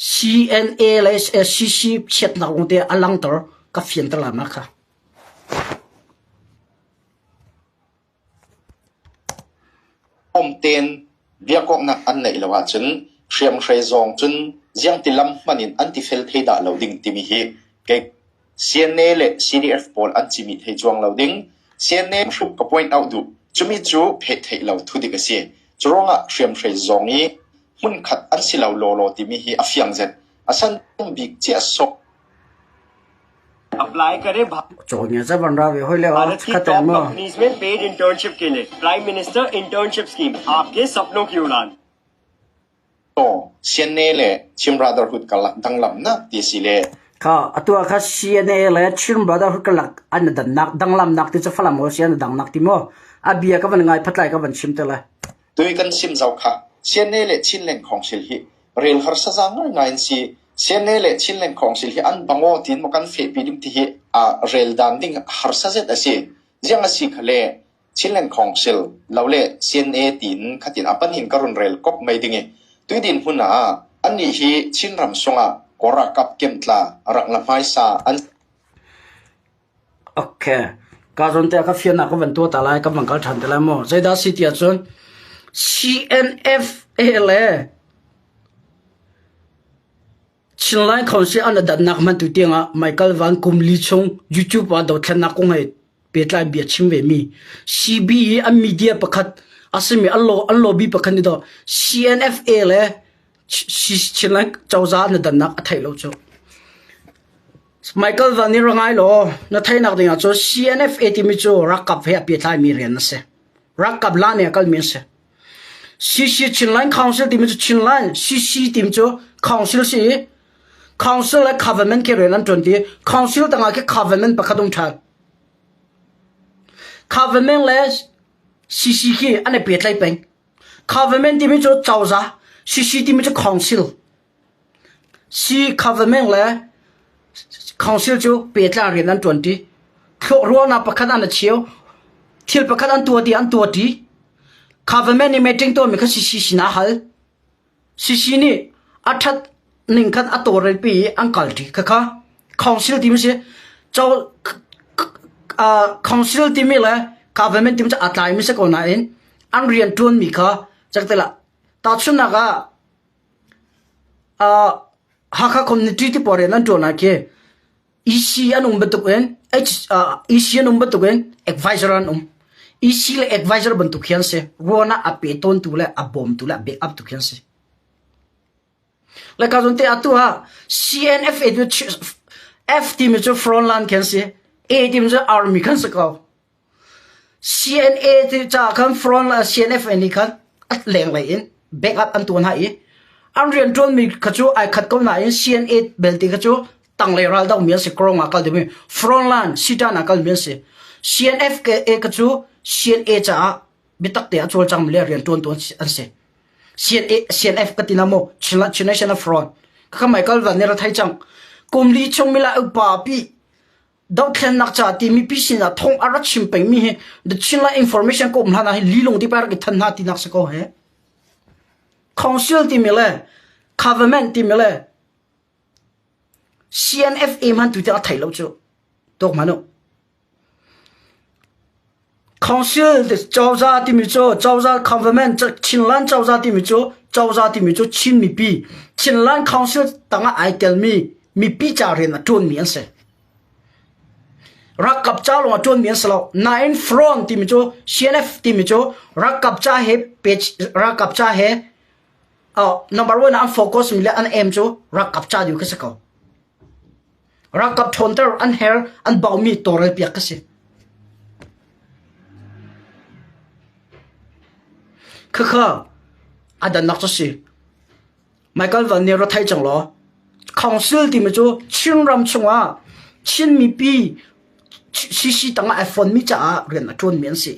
CNA le SCC chet na ngte alang tor ka fian ta la ma kha ten bia kok na an nei lawa chun thiam threi zong chun jiang tilam manin anti fel theida loading timi hi ke CNA le CDF pol an chimi thei chuang loading CNA shup ka point out du chumi chu phe thei lo thu dik ase chronga thiam threi zong ni mun khat an silau lo timi hi afiang zet asan big che sok apply करें चोनिया से बन रहा है हो ले भारत की top companies में पेड इंटर्नशिप के लिए प्राइम मिनिस्टर इंटर्नशिप स्कीम आपके सपनों की उड़ान तो CNA ले चिम ब्रदरहुड का दंगलम ना तीसी ले का अतुआ का CNA ले चिम ब्रदरहुड का लक अन दंगलम नाक ती फलम हो CNA दंग नाक ती मो अबिया का बन ngai पतलाई का बन चिम तला तुई कन सिम जाउ खा CNA ले चिन लेन खोंसिल hi रेल हर सजांग ngai si CNA le chinlen council hi an bango tin mo kan fe pidim ti hi a rel dan ding har sa zet ase jiang asi khale chinlen council lawle CNA tin khatin apan hin karun rel kop mai dingi tuidin huna ani hi chinram songa kora kap kemtla rakla mai sa an okay ka jon te ka fiana ka ban to ta lai ka bangkal than te la mo zaida city a chon CNF ele chinlai khonse an dan nak man tu tinga Michael Van Kumli chung YouTube wa do thlan na kong hai petlai bia chimwe mi CBE a media pakhat asmi allo bi pakhan ni do CNFA le chinlai chawza na dan nak athai lo chu Michael Van ni rangai lo na thai nak dinga chu CNFA ti mi chu rakap he petlai mi ren na se rakap la ne kal mi se CC chinlai council ti mi chu chinlai CC ti mi chu council si councilและ government ke relan tonti council tanga ke government pakhatung tha government le cc ki ane petlai peng government ti mi cho chawza cc ti mi cho council si government le council cho petla relan tonti kho ro na pakhat an chiu thil pakhat an tuati government ni meeting to mi kha cc sina hal cc ni athat ning khat atore pi uncle ti kha council team se chaw council team la government team cha atlai mi se ko na in an rian tun mi kha chaktela ta chuna ga ha kha community ti pore nan to na ke EC anum betuken EC anum betuken advisor anum EC le advisor bantu khian se rona apeton tu le abom tu la back up tu khian se like azonte atua CNF F team is front line can say A team is army can say CNA cha kan front CNF ani kan at leng lai in back up an tuan hai an rian ton mi khachu ai khat ko na in CNA belti khachu tang le ral daw mi se krong akal de front line sita na kal mi se CNF ke e khachu CNA cha bitak te achol chang le rian ton an se CNF katinamo National Front ka Michael Van der thai chang kumli chongmila upa pi dok khen nak cha ti mi pisina thong ara chimpeng mi he the chinla information ko mhana hi lilong di par ki thanna ti nak sako he council ti mile government ti mile CNF man tu ta thai lo chu tok mano council the chawza ti mi cho chawza government chinlan chawza ti mi cho chin mi pi chinlan council tanga I tell me pi cha ren a ton mi anse rakap cha lo a ton mi anse lo nine front ti mi cho CNF ti mi cho rakap cha he page rakap cha he number 1 an focus mi le an aim cho rakap cha du ka ko rakap thonter an hair an baw mi toral pi ka se kha adan nak si Michael Van der thai chang lo council ti me chu chinram chunga chin mi pi cc tanga iPhone mi cha ren atron men si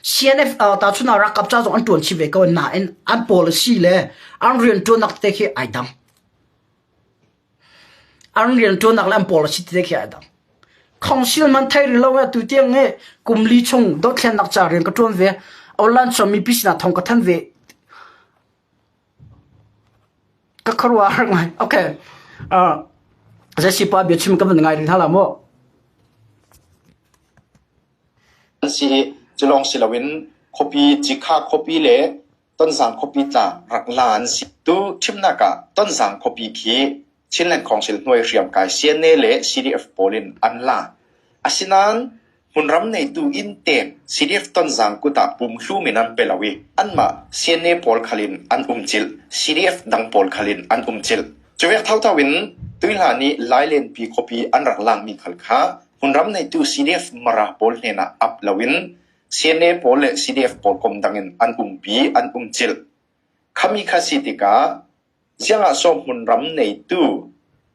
CNF ta chuna rakap cha jong an ton chi ve ko na en an policy le an ren to nak te khi aidam an ren to nak lam policy te khi aidam council man thai ri lo wa tu tiang nge kumli chung do thlen nak cha ren ka ton ve Olan so mi pisna thong ka than ve ka kharwa ngai okay za si pa bi chim ka ban ngai ri thala mo si chulong silawin copy jikha copy le ton sang copy ta raklan si tu chimna ka ton sang copy ki chinlen council noi riam kai CNA le CDF polin anla asinan munram nei tu in tem CDF ton zang kuta pum hlu minan pelawi anma CNA pol khalin an umchil CDF dang pol khalin an umchil chuwek thautawin tuilani lailen pi copy an raklang mi khalkha munram nei tu CDF mara pol nena aplawin CNA pol le CDF pol kom dangin an umpi an umchil khami khasitika jianga som munram nei tu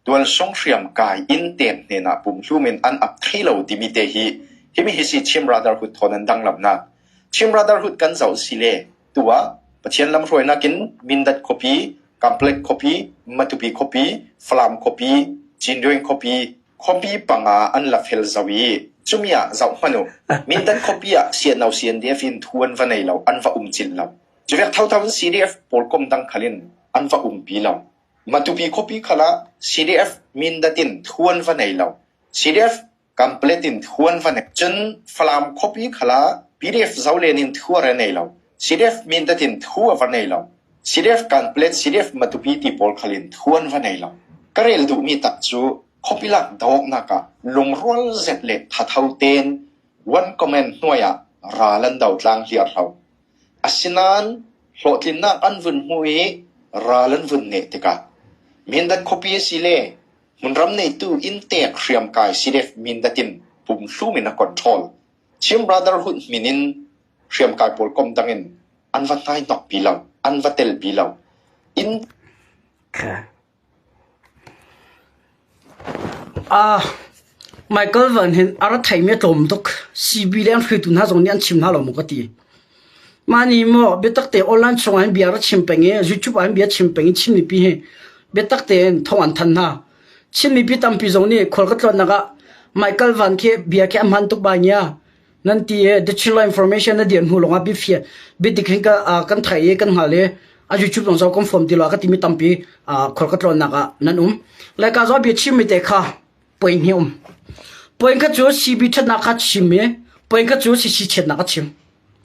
tual song hriam kai in tem nena pum hlu min an ap thailo dimite hi himi hisi Chim Brotherhood thonan danglamna Chim Brotherhood kan zau sile tuwa pachian lam roina kin mindat copy complex copy matupi copy flam copy jindoing copy panga an la fel zawi chumia zau hanu mindat copy a sianau CNDF in thuan vanai lo an va umchil lo juvek thau CDF polkom dang khalin an va umpi lo matupi copy khala CDF mindatin thuan vanai lo CDF complete in thuan vanek chun flam copy khala PDF zawlen in thuara nei lo CDF min datin thua vanei lo CDF complete CDF matupi ti pol khalin thuan vanei lo กะเรลดุมีตักจูคอปิลักดอกนักะลงรัวเจ็ดเลทะเทาเตนวันคอมเมนต์หน่วยะราลันดาวตลางเลียร์เราอาศินันโหลดลินนักอันวุ่นหวยราลันวุ่นเนติกะมินดัดคอปีสิเลมุนรำในตู้อินเตกเรียมกายสิเดฟมินดัดินปุ่มสู้มินนักคอนโทรลชิมบราดาร์ฮุดมินินเรียมกายปอลกอมดังอินอันวัดไนนอกปีเหล่าอันวัดเตลปีเหล่าอินค่ะไมเคิลวันเห็นอารัฐไทยเมียตมตุกซีบีเลียนคือตุนหาตรงนี้อันชิมหาเรามุกตีมานี่โมเบตักเตอออนไลน์ช่องอันเบียร์ชิมเป็งยูทูบอันเบียร์ชิมเป็งชิมนี่ปีเฮเบตักเตนทวันทันนาชิมนี่ปีตั้มปีตรงนี้คนก็ตระหนักไมเคิลวันเคเบียร์แค่อันมันตุกบางอย่างนั่นที่ดิจิทัลอินฟอร์เมชันนั่นเดียนหูลงอ่ะบิฟีบิดิคิงกันไทยกันหาเลยยูทูบตรงเราคอนเฟิร์มดีแล้วก็ที่มีตั้มปีคนก็ตระหนักนั่นแล้วก็จะเบียร์ชิมไม่ได้ค่ะปอยหิมปอยก็จูซีบีชัดนักชิมเมปอยก็จูซีซีชัดนักชิม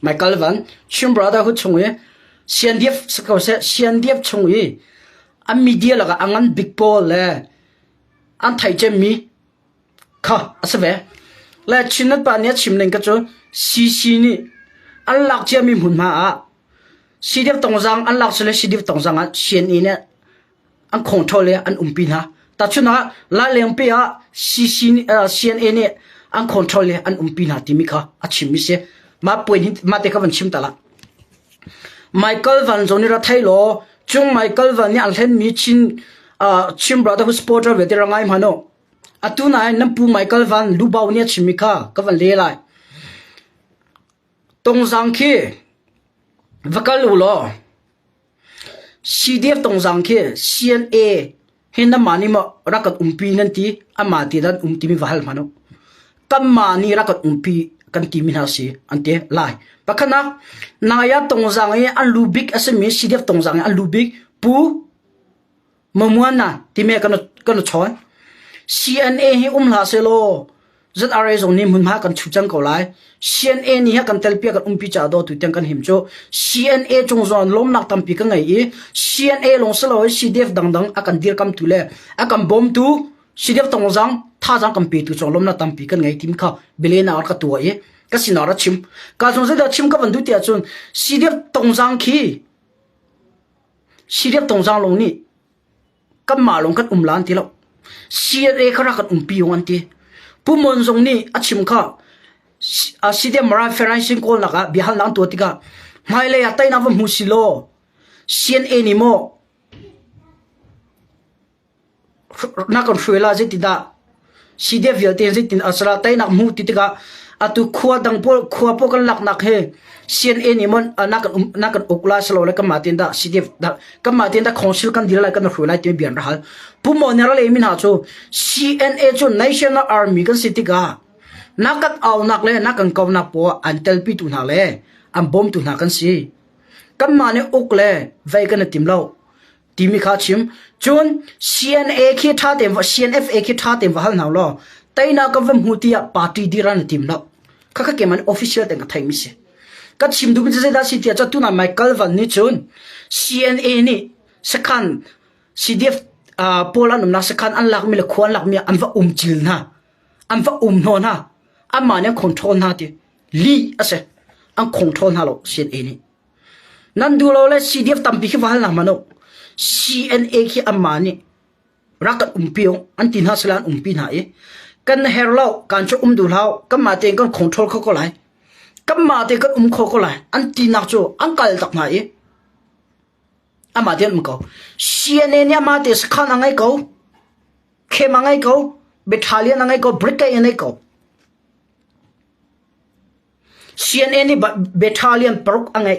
ไมเคิลวันชิมบราดาหุ่นชงเอเซียนเดียฟสกาวเซเซียนเดียฟชงเออันมีเดียแล้วก็อันบิ๊กบอลเลยอันไทยเจมีค่ะอาศัยและชินนัดปานนี้ชิมหนึ่งก็จูซีนี่อันหลักเจมีหุ่นมาซีเดียฟตรงจังอันหลักเลยซีเดียฟตรงจังเซียนเนี่ยอันคอนโทรลเลยอันปีนะแต่ชุนะลาเลียงเปียซีซีเอ็นเนี่ยอันคอนโทรลเลยอันปีนะที่มีค่ะอันชิมมิเสมาป่วยมาเด็กวันชิมตลาดไมเคิลวันจงนี่รัฐไทยโลจงไมเคิลวันเนี่ยอันเห็นมีชิมบราดาร์สปอร์ตเวทีรังไงมาโนอัตุนายน้ำปูไมเคิลวันลูบาวเนี่ยชิมมิค่ะก็วันเลี้ยไรตรงสังคีวักลูโลซีดีเอฟตรงสังคี CNA เห็นน้ำมันนี่มารักกับปีนั่นทีอามาตีดันทีมีวัลมาโนกัมมานี่รักกับปีกันทีมินาสีอันเดียไล่ปะขณะนายตรงจังเออันลูบิกอาศัยมีซีเดียฟตรงจังอันลูบิกปูมะม่วนน่ะที่แม่กันชอย CNA ให้ลาเซโล ZRA ตรงนี้มันมากันชุดจังเขาไล่ CNA นี่ฮะกันเตลเปียกันปีจ่าโดตุจังกันหิมโจ CNA จงจวนล้มนักตั้มปีกันไงCNA ลงสโลว์ CDF ดังอากันดีร์กันตุเล่อากันบอมตุ CDF ตรงจังท่าจังกันปีตุจงล้มนักตั้มปีกันไงทีมข้าเบลน่าอักตัวก็สินารัชิมการสงสัยชิมก็วันดูเดียจนซีเดียบตรงจังคีซีเดียบตรงจังลงนี่ก็มาลงกันล้านทีแล้วซีเอเขารักกันปีวันทีผู้มนตรงนี้อาชิมข้าซีเดียบมาราเฟรนซิงโกนักบิฮันหลังตัวติกาไม่เลยอัตยนาวันมุสิโลCNAนี่โมนักการช่วยลาจิตดาซีเดียบเวลเตนจิตอัสระตัยนักมูติติกาatu khua dang po khua po kan lak nak he CNA ni mon nakan ukla slo le kam matin da CDF da kam matin da council kan dil la kan ru lai te bian rahal pu mo ne le min ha chu CNA chu national army kan city ga nakat aw nak le nakan kaw na po antel pi tu na le am bom tu na kan si kam ma ne ukle vai kan tim lo timi kha chim chun CNA khi tha tem CNF a khi tha tem wa hal naw lo tay na ka vam hutia party diran tim na kha ke man official teng thai mi se ka chim du bi se da si tia cha tu na Michael van ni chun CNA ni sakhan CDF polan na sakhan an lak mi le khwan lak mi an va chil na an va no na ama ne control na ti li ase an control na lo CNA ni nan du lo le CDF tam bi ki wa na mano CNA ki ama ni rakat piong an tin ha salan pi naกันเฮร์เราการช่วยดูเราก็มาเต็งกันคอนโทรลเขาก็ไล่ก็มาเต็งกันเขาก็ไล่อันตีนักโจอันกัลตักไหนอันมาเต็งก็CNAเนี่ยมาเต็งสกัดอะไรก็เข้มอะไรก็เบทัลเลียนอะไรก็บริกเกอร์อะไรก็ CNA นี่เบทัลเลียนปรุกอะไร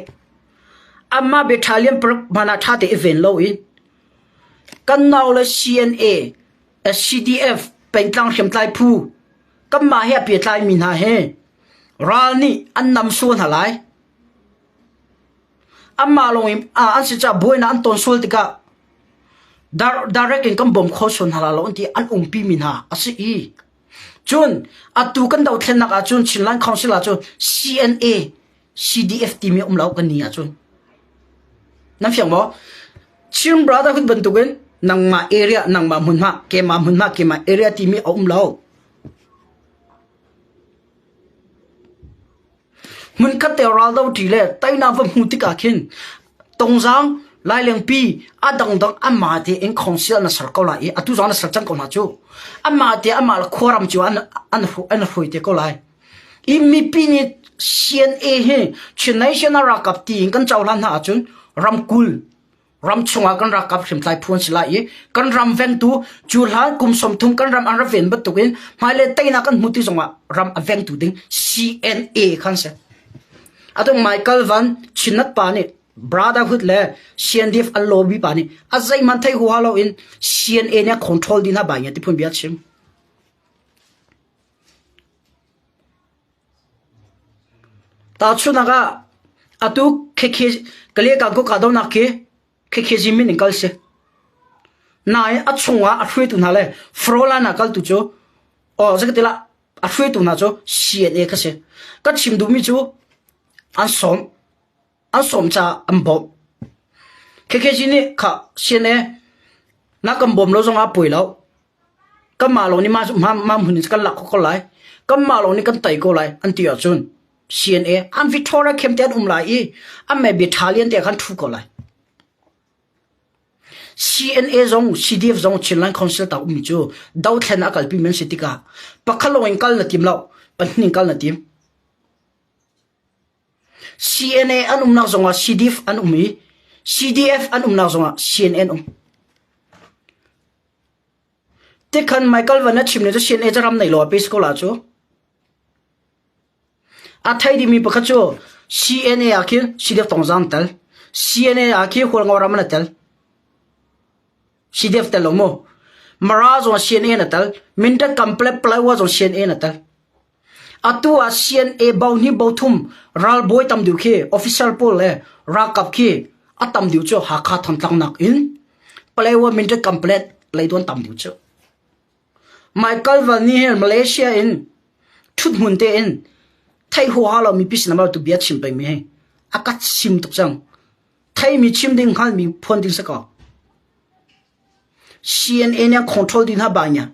อันมาเบทัลเลียนปรุกมานาท่าเตอีเวนต์เรากันเอาเลย CNA CDFเป็นกลางเข็มไตผู้ก็มาให้เปียไตมินหาเฮรานี่อันนำส่วนอะไรอันมาลงอันสิจะบุยนะอันต้นส่วนติกะดาร์เรกินกันบ่มโคส่วนหาละอันที่อันปีมินหาอาศัยจุนอัตุกันดาวเทนนักจุนชินลันคอนซิลาจุน CNA CDF ทีมีเล่ากันนี่จุนนั่นเพียงบ่ชิมบราดาคุณบรรทุกกัน nang ma area nang ma mun ma ke ma area ti mi om lo mun ka te ral do ti le tai na va mu ti ka khin tong jang lai leng pi adang dang amma te en council na sar ko la e atu jang na sar chang ko na chu amma te amal khoram chu an hui te ko lai I mi pi ni CNA he national rakap ti kan chawlan ha chun ramkul ram chunga kan rakap hrim tlai phun sila e kan ram veng tu chulha kum som thum kan ram an raven bat tukin maile taina kan muti zonga ram aveng tu ding CNA khan se adong Michael Van chinat pa ni brotherhood le CNDF a lobby pa ni azai man thai hu halo in CNA ne control din ha ba ya ti phun biat chim ta chunaga atu khekhe kale ka ko ka do na ke jimin kal se nai achunga athwe tu na le frola na kal tu cho o zakatela athwe tu na cho CNA ka se ka chim du mi chu an som cha ambo ke jini kha CNA na kam bom lo zonga pui lo ka ma lo ni ma mun ka la ko lai ka ma lo ni kan tai ko lai an ti a chun CNA am Victoria Kempten lai am me battalion te kan thu ko lai CNA zong CDF zong Chinland Council ta chu dau thlen akal pi men sitika pakhalo in kal na tim lo panning kal na tim CNA an na zonga CDF an CDF an na zonga CNN te khan Michael Van chimne jo CNA jaram nei lo pe skola chu athai di mi pakhacho CNA akhir CDF tongzang tal CNA akhir hol ngora man tal CDF talomo marazo CNA natal minta complete plawa zo CNA natal atua CNA bawni bawthum ral boy tam du khe official pol le rakap khe atam diu cho hakha tham tlang nak in plawa minta complete leidon tam diu cho Michael Vani Malaysia in thut munte in thai ho halo mi pis number tu biat sim pe mi he akat sim tok chang thai mi chim ding hal mi phon ding saka CNA ne control din ha banya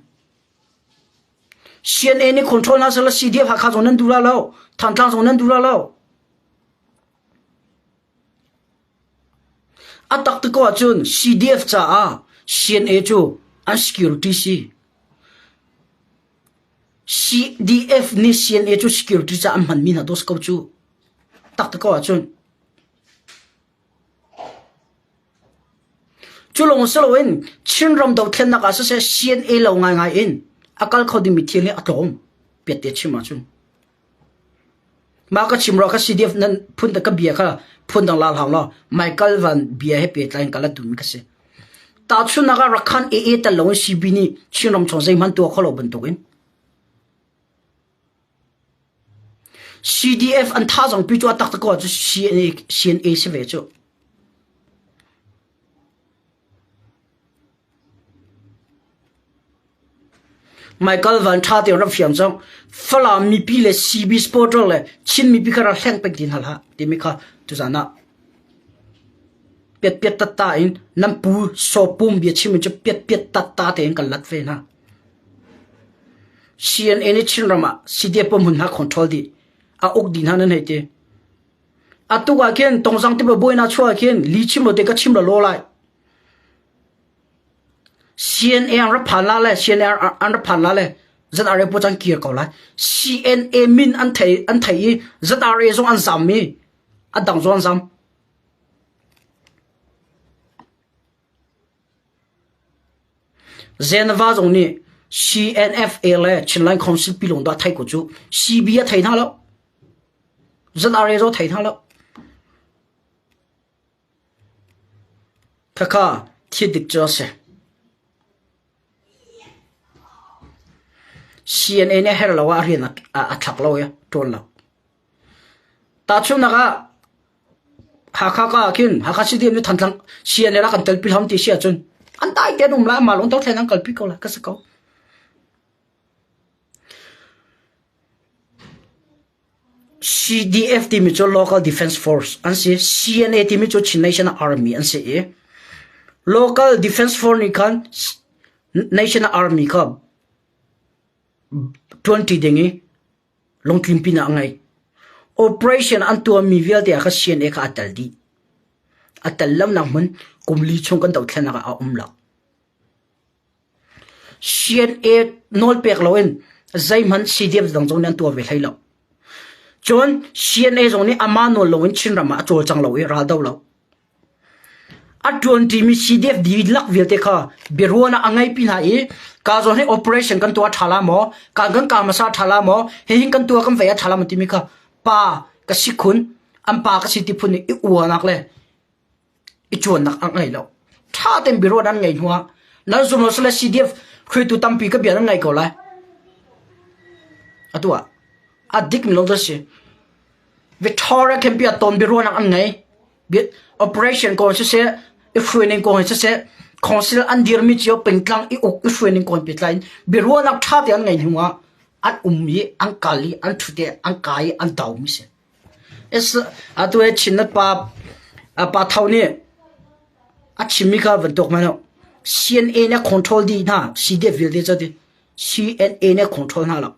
CNA ne control na sala CDF ha kha zonan dula lo than tang zonan dula lo atak to ko chun CDF cha a CNA chu an security CDF ni CNA chu security cha am han mi na dos ko chu tak to ko chun chulong saloin chinram do thlen na ka se CNA lo ngai in akal khodi mi thile atom pete chima chun ma ka chimro ka CDF nan phun ta ka bia kha phun dang lal hang lo Michael Van bia he pe tlain kala tu mi ka se ta chun na ga rakhan AA ta lo CB ni chinram chong zai man tu kholo ban to in CDF an tha jong pi chu atak ta ko chu CNA se ve chu Michael Van tha te ram fiam jong fala mi pi le CB sport le chin mi pi khara heng pek din hal ha ti mi kha tu jana pet ta in nam pu so pum bi chim chu pet ta te en kal lat ve na CNA ni chin rama CDF pom hun ha control di a ok din hanan hete atu ga ken tongjang te boina chua ken li chim lo te ka chim lo lai CNA an raphala le CNA an raphala le ZRA po chang kier ko lai CNA min an thai ZRA zong an zam mi adang zong zam Zenva zong ni CNFA le Chinland Council pilong da thai ko chu CB ya thai na lo ZRA zo thai na lo kaka thidik jo se CNA ne her lawa rian a thak lo ya ton lo ta chu na ga ha kha ka kin ha kha si dem ni than thang CNA la kan tel pil ham ti sia chun an tai te dum la ma long to thlen ang kal pi ko la ka sa ko CDF ti mi cho local defense force an se CNA ti mi cho Chin National Army an se e local defense force นี่คัน national army ครับ20 dingi long klimpina ngai operation an tua mi vial te kha CNA kha atal di atal lam nak mun kumli chung kan dau thlana ka umla CNA nol pek loin zai man CDF dang jong nan tua ve thailo chon CNA jong ni ama no loin chin rama chol chang lo e ra daw lo atron ti mi CDF di lak vial te kha berona angai pin ha e ka zo he operation kan tua thala mo ka gan ka ma sa thala mo he hin kan tua kam ve thala ma ti mi kha pa ka sikhun am pa ka siti phun i uanak le i chon nak angai lo tha tem biro dan ngai huwa na zo mo sala CDF khoi tu tampi ka bian ngai ko la atua adik mi lo da se Victoria can be a ton biro nak angai bit operation ko se if training ko se council andir mi chio pengklang i ok training ko pitline biro nak tha te an ngai huwa an ummi an kali an thute an kai an daw mi se es atwe chinna pa thawni a chimi ka vantok mano CNA ne control di na CDF vil de jati CNA ne control na la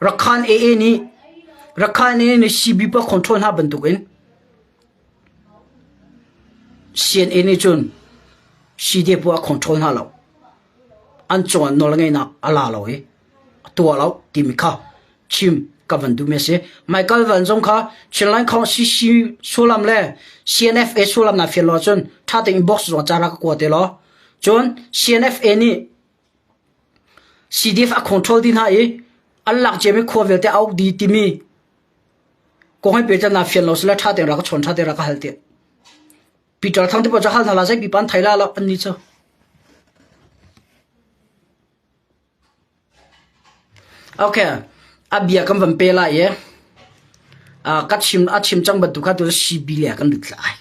rakhan AA ni rakhan AA ni CB pa control na bantuk in CNA ni chun CDF pa control na la an chon no la ngai na ala lo e tua lo timika chim ka van du me se Michael van jong kha chinlan khong CC solam le CNFA solam na fel lo chon tha te inbox ro chara ka ko te lo chon CNFA ni CDF a control din ha e alak je me kho vel te au di timi ko hai pe cha na fel lo sla tha te ra ka chon tha te ra ka halte Peter thang te pa cha hal na la sai bi pan thaila lo an ni cho okay abia kam van pela ye kachim chang ba tu kha tu CB le kan lut lai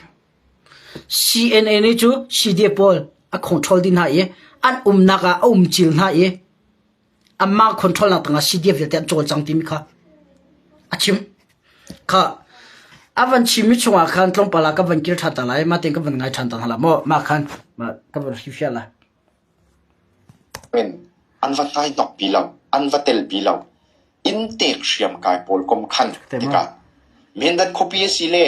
CNA ni chu CDF pol a control din ha ye an naka chil na ye amma control na tanga CDF te chol chang tim kha achim kha avan chimi chunga khan tlong pala ka van kil thata lai ma teng ka van ngai than tan hala mo ma khan ma ka van hifya la men an va tai dok pilau an va tel pilau in tek siam kai pol kom khan tika min dat copy sile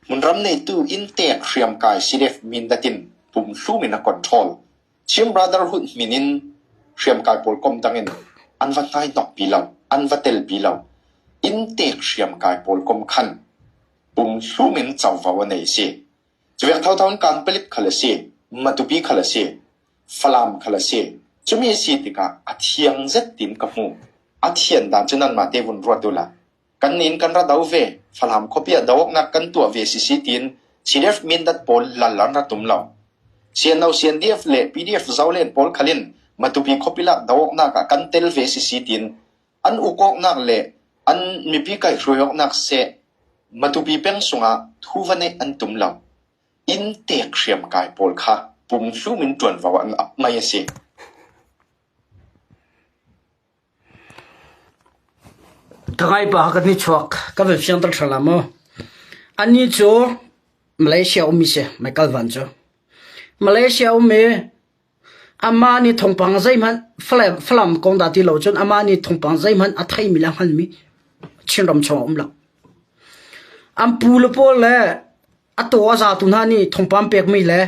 mun ram nei tu in tek siam kai CDF min datin pum su min a control chim brotherhood minin siam kai pol kom tangin an va tai dok pilau an va tel pilau in tek siam kai pol kom khan pum su min chaw wa nei se chwek thau thon kan pelik khala se matupi khala se falam khala se chumi si tika athiang zet tin ka mu athian dan chunan ma te vun ro dula kan nin kan ra dau ve falam khopia dawok na kan tua ve si si tin CDF min dat pol lan ra tum law CNDF le PDF zawlen pol khalin matupi khopila dawok na ka kan tel ve si si tin an ukok nak le an mi pi kai royok nak se matupi peng sunga thuvane an tum law in tek riam kai pol kha pum su min tuan wa an mai se tangai ba ka ni chok ka ve fiang tal thala mo ani cho Malaysia umi se Michael van cho Malaysia umi amani thongpang zai man flam kong da ti lo chon amani thongpang zai man athai mi la han mi chinram chong umla am pul pol le ato za tu na ni thongpam pek mi le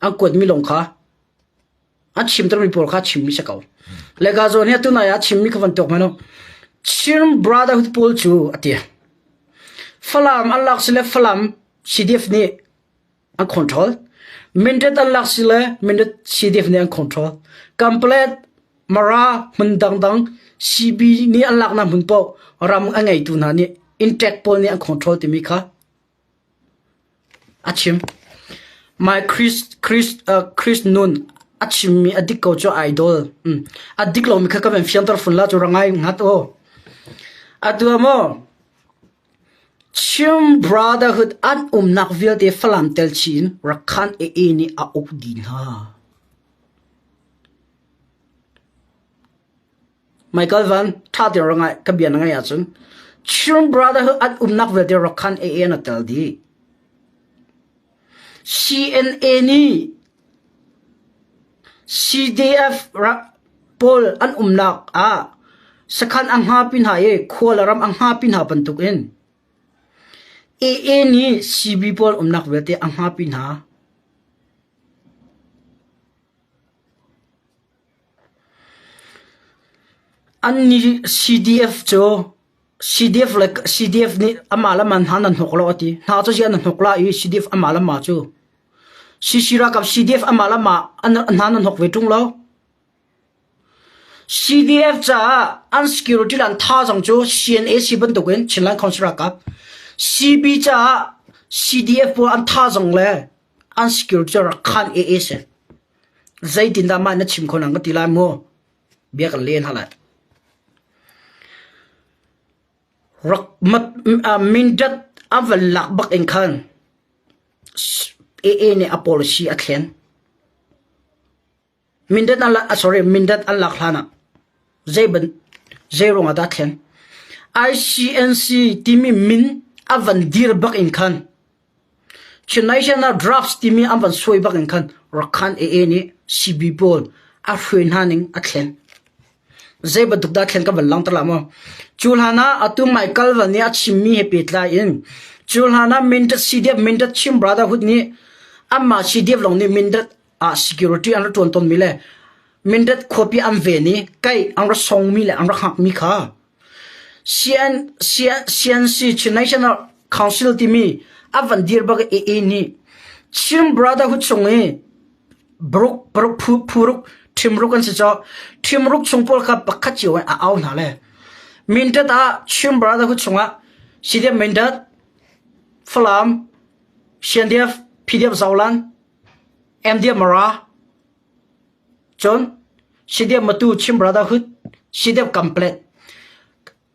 ang kot mi long kha a chim tro mi pol kha chim mi se kaw le ga zo ne tu na ya chim mi ka van tok mano chim brotherhood pol chu atia falam allah sile falam CDF ni ang control mindet allah sile mindet CDF ni ang control complete mara mendang dang CB ni allah na mun po ram angai tu na ni intact pol ni ang control ti mi kha achim my Chris nun achim mi adik ko cho idol adik lo mi kha ka ben fiantar fun la cho rangai ngat o aduamo chim brotherhood an nak vil te falam tel chin rakhan e ni a ok din ha Michael van tha de rangai ka bian ngai ya chun chim brotherhood an nak vil te rakhan e na tel di CNA ni CDF pol an umnak sakhan ang hapin ha e kholaram ang hapin ha pantuk in ni CB pol umnak wete ang hapin ha an ni CDF cho CDF ni amala man hanan hoklo ati na cho jian hokla i CDF amala ma chu sisira kap CDF amala ma an hanan hok wetung lo CDF cha an security lan tha jang chu CNA siban to gen chinlan council kap CB cha CDF po an tha jang le an security ra khan AA se zai tin da ma na chim khonang ga tilai mo bia ka len hala mindat aval lak bak in khan ne a policy a thlen mindat an lak hlana zero nga da thlen ICNC timi min avan dir bak in khan national drafts timi avan soi bak in khan rakhan ni CB pol a hruin haning a thlen zeba dukda thlen ka balang tala mo chulhana atu Michael vani a chimmi he petla in chulhana mindat CDF mindat chim brotherhood ni amma CDF long ni mindat security an ton mile mindat copy am ve ni kai ang ra song mi le ang ra hak mi kha CNC National Council timi avan dir bag ni chim brotherhood songe brok phuruk Timruk an sa Timruk chungpol ka pakhat chiwa aw na le mindat chim brotherhood chunga CDF mindat flam CNDF PDF Zawlan MDF Mara John CDF matu chim brotherhood CDF complete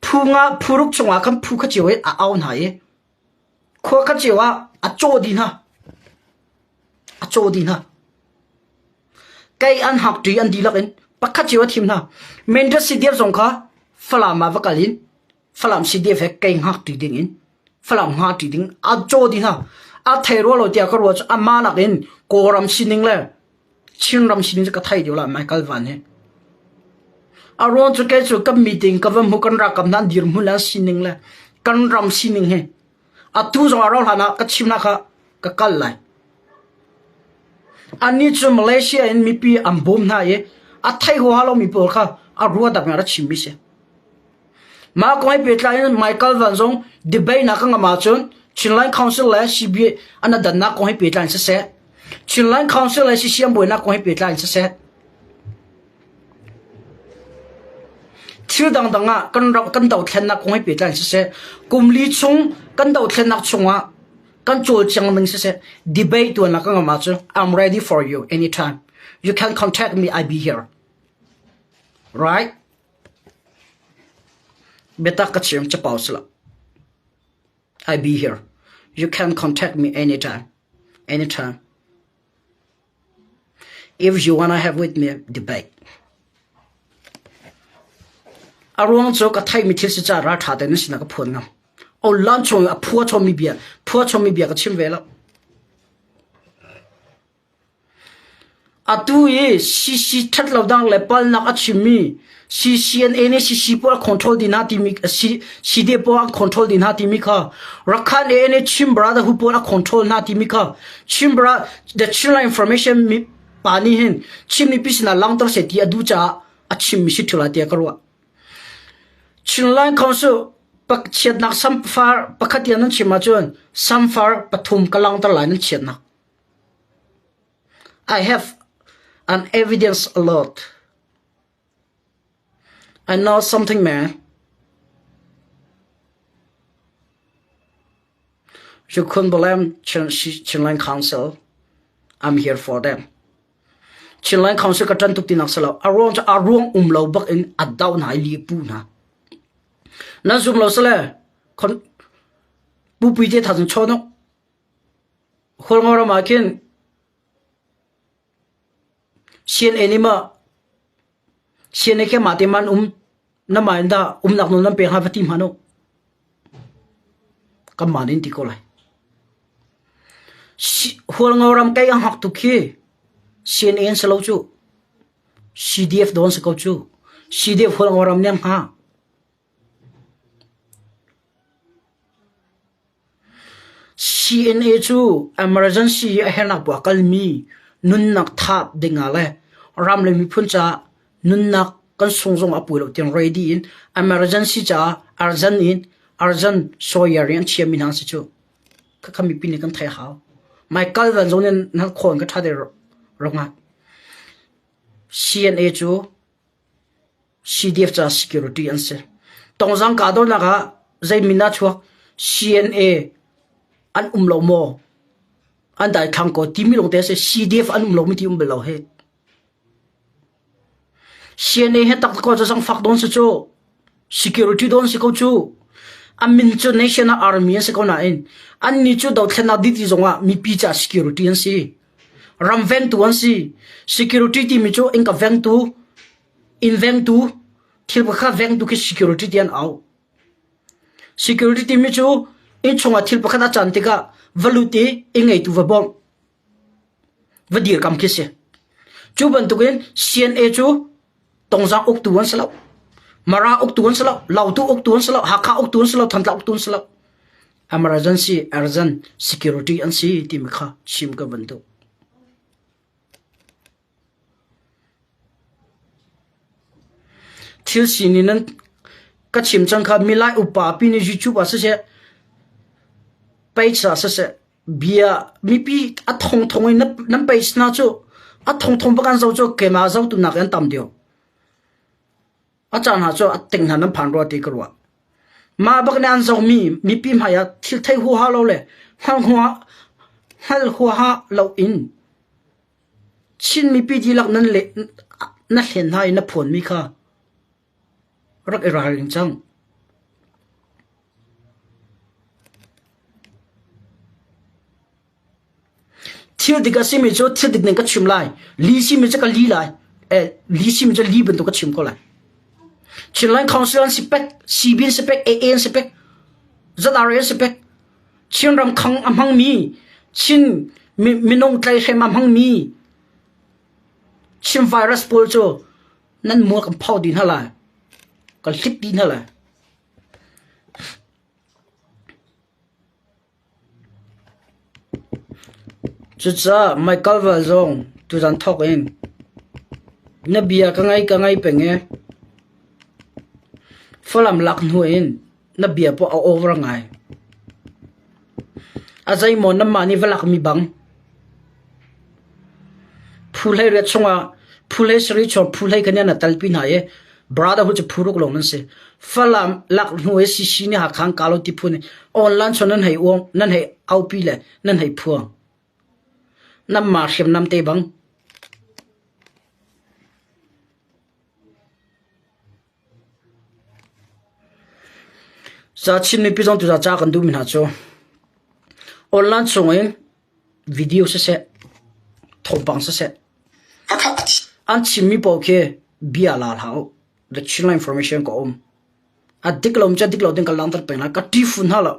phunga phuruk chunga kam phu kha chiwa aw na ye kho kha chiwa a chodi na kai an hak ti an dilakin pakhat chiwa thimna mendra CDF jongkha falama vakalin falam CDF kai hak ti ding in falam ha ti ding a chodi na a thairo lo tia karo a manakin koram sining le chinram sining ka thai diola Michael van he aron chu kai chu kam meeting ka vam hukan ra kam nan dir mula sining le kan ram sining he a tu zo aro hana ka chimna kha ka kal lai ani chu Malaysia in mi pi ambom na ye a thai ho halo mi por kha a ruwa da ngara chimmi se ma koi petla in Michael van zong debate na ka ma chun Chinlan Council la CB ana dan na koi petla se Chinlan Council la CCM boy na koi petla se thil dang danga kan dau thlen na koi petla se kumli chung kan dau thlen na chunga kan chol chang ning se debate to na ka ma chu I'm ready for you anytime you can contact me I be here right beta ka chim cha pausla I be here you can contact me anytime if you want to have with me debate arong cho ka thai mi thil si cha ra tha de na sina ka phon ngam o lan chong a phua chom mi bia ka chim vela atu ye si that lo dang le pal nak a chimi CNA ne si po control din ha ti mi CD po control din ha ti mi kha rakhan ne chim brother hu po control na ti mi kha chim bra the chila information mi pani hin chim ni pisna lang tor se ti adu cha a chim mi si thula te karwa Chinlan Council pak chiat nak sam far pakhatia nan chima chon sam far pathum kalang tar lai nan chiat nak I have an evidence a lot I know something man you couldn't blame Chinlan Council I'm here for them Chinlan Council ka tan tuk tinak sala arong umlo bak in adaw na li pu na na zoom lo sala kon bu pi je thajun chono hol ngora makin sien enima sien ke mateman na mainda nak no nam pe ha fatim hano kam manin ti ko lai hol ngoram kai ang hak tu khi sien en salo chu CDF don se ko chu CDF hol ngoram nyam ha CNA chu emergency a henak bu kalmi nun nak thap dinga le ram le mi phun cha nun nak kan songjong apulo tin ready in emergency cha arjan soyarian chiamin han se chu ka khami pin kan thai haw michael van zonen na khon ka thade ronga CNA chu CDF cha security anse tongjang ka do na ga zai mina chu CNA an umlo mo an dai thang ko timi long te se CDF an umlo mi ti umbelo he CNA he tak ko jang fak don se chu security don se ko chu amin chu national army se ko na in an ni chu do thena di ti zonga mi pi cha security an si ram ven tu an si security ti mi chu in ka ven tu in ven tu thil ba kha ven tu ki security ti an au security ti mi chu in chunga thil ba kha chan ti ka valuti ingai tu va bom vadir kam ki se chu ban tu gen CNA chu tongzang ok tu an sala mara ok tu an sala lau tu ok tu an sala hakha ok tu an sala thamla ok tu an sala emergency urgent security an si ti mi kha chim ka ban tu thil sinin nan ka chim chang kha milai upa pi ni youtube asa se page asa se bia mi pi a thong thong nan page na chu a thong thong ba kan zo chu ke ma zo tu na kan tam dio a chan ha chu a ting han nan phan ro ti karwa ma bak nan zo mi pi ma ya thil thai hu ha lo le hal hu ha lo in chin mi pi di lak nan le na hlen hai na phon mi kha rak era ring chang thil diga simi cho thil dik nen ka chim lai li simi cha ka li lai li simi cha li ben to ka chim ko lai chin lai council an spec cbn spec an spec zrs spec chin ram khang amhang mi chin minong tlai khem amhang mi chin virus pol cho nan mo kam phau din hala ka hlit din hala chucha michael valzong tu jan thok in nabia ka ngai penge folam lak nuin nabia po over ngai azai mon na mani velak mi bang phulai re chunga phulai sri chor phulai kanya na talpin ha ye brother hu chu phuruk long nan se folam lak nue si si ni ha khang kalo ti phune online chonan hai ong nan hai au pi le nan hai phuang nam ma khem nam te bang sa chin mi pi jong tu za cha kan du min ha cho online chongin video se thopang se an chim mi po ke bia la hao the chila information ko a diklom cha diklo den ka lang tar pe na ka ti fun hala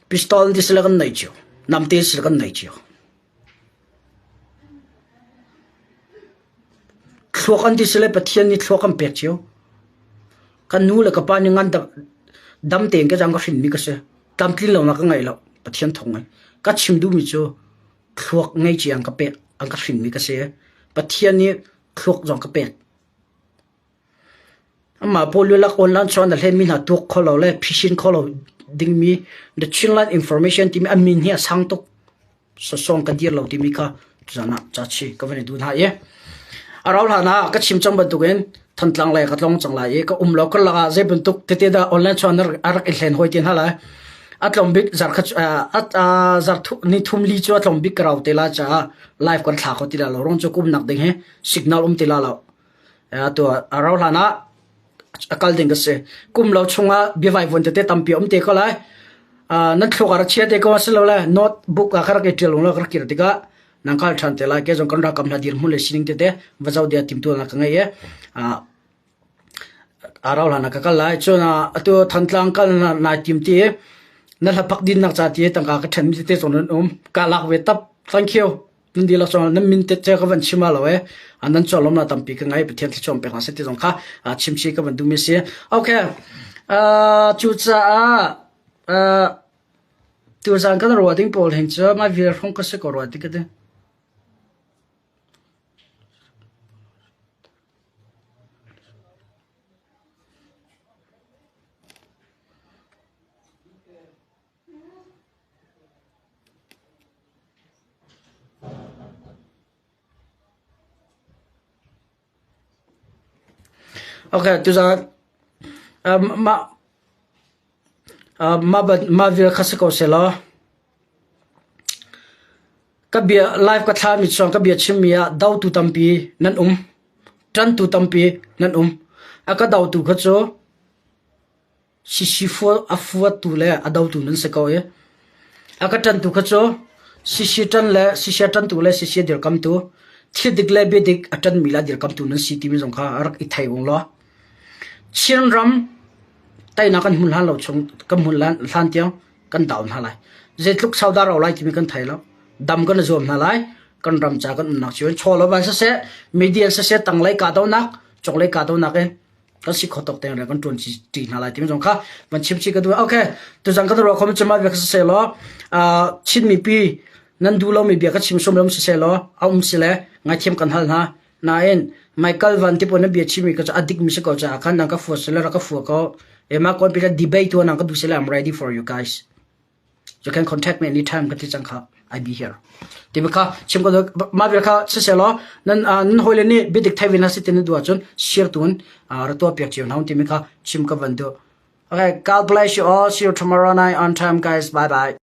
pistol di silakan nai chiu namte silakan nai chiu thlokan di sile pathian ni thlokan pek chiu kan nu le ka pa ni ngan dam teng ke jang ka fin mi ka se tam tlin lo na ka ngai lo pathian thong ngai ka chim du mi chu thlok ngai chi ang ka pek ang ka fin mi ka se pathian ni thlok jong ka pek ama polu la online chon da le min ha tok kholo le phishin kholo ding mi the chinland information team amin hi sang tok so song ka dir lo ti mi ka jana chachi ka vani du na ye araw la na ka chim chang ba tu gen than tlang lai ka tlong chang lai ye ka umlo ka la je bun tuk te te da online chon ar ka hlen hoi tin hala atlom big zar kha zar thu ni thum li chu atlom big kraw te la cha live kan thla ko ti la lo rong chu kum nak ding he signal te la lo to araw la na akal ding se kum lo chunga biwai von te tampi te ko lai na thlogar chia te ko aslo la notebook a khar ke tel lo khar kir tika nangkal than te la ke jong kan ra kam na dir mu le sining te wajau dia tim tu na ka ngai ye araw la na ka lai chona atu thantlang kal na tim ti na la pak din nak cha ti tang ka than mi te chon ka lak we tap thank you nun di la chong nan min te che ka van chima lo e anan cholom na tampi ka ngai pathian thi chom pe ka se ti jong kha chim chi ka van du mi se okay chu cha tu zang ka ro ding pol heng cha ma vir khong ka se ko ro ti ka de okay tu za ma vir khase ko se lo ka bia live ka tha mi chong ka bia chimia daw tu tampi nan tran tu tampi nan aka daw tu kha cho sisifo afwa tu le adaw tu nan se ko ye aka tran tu kha cho sisitran tu le sisi dir kam tu thidik le bedik atan mila dir kam tu nan city mi jong kha arak I thai wong lo chin ram tai na kan hun han lo chung kam hun lan than tiang kan down halai zetluk sauda ro lai kimi kan thai lo dam kan zom halai kan ram cha kan nak chion cholo ba se media se tang lai ka do nak chok lai ka do nak e kan si khotok teng re kan ton chi ti halai tim jong kha man chim chi ka du okay tu jang ka ro khom chama be se lo chin mi pi nan du lo mi be ka chim som lam se lo se le ngai chem kan hal na nain Michael Van Tipo na bi chimi ka adik mi se ko cha kan ka fu se la ka fu ko ema ko bi ka debate one ka du se I'm ready for you guys you can contact me anytime ka ti chang kha I be here tibaka chim ko ma bi ka se lo nan hoile ni bidik thai wina sitin du achon share tun ra to pek chi naun timika chim ka van do okay God bless you all see you tomorrow night on time guys bye bye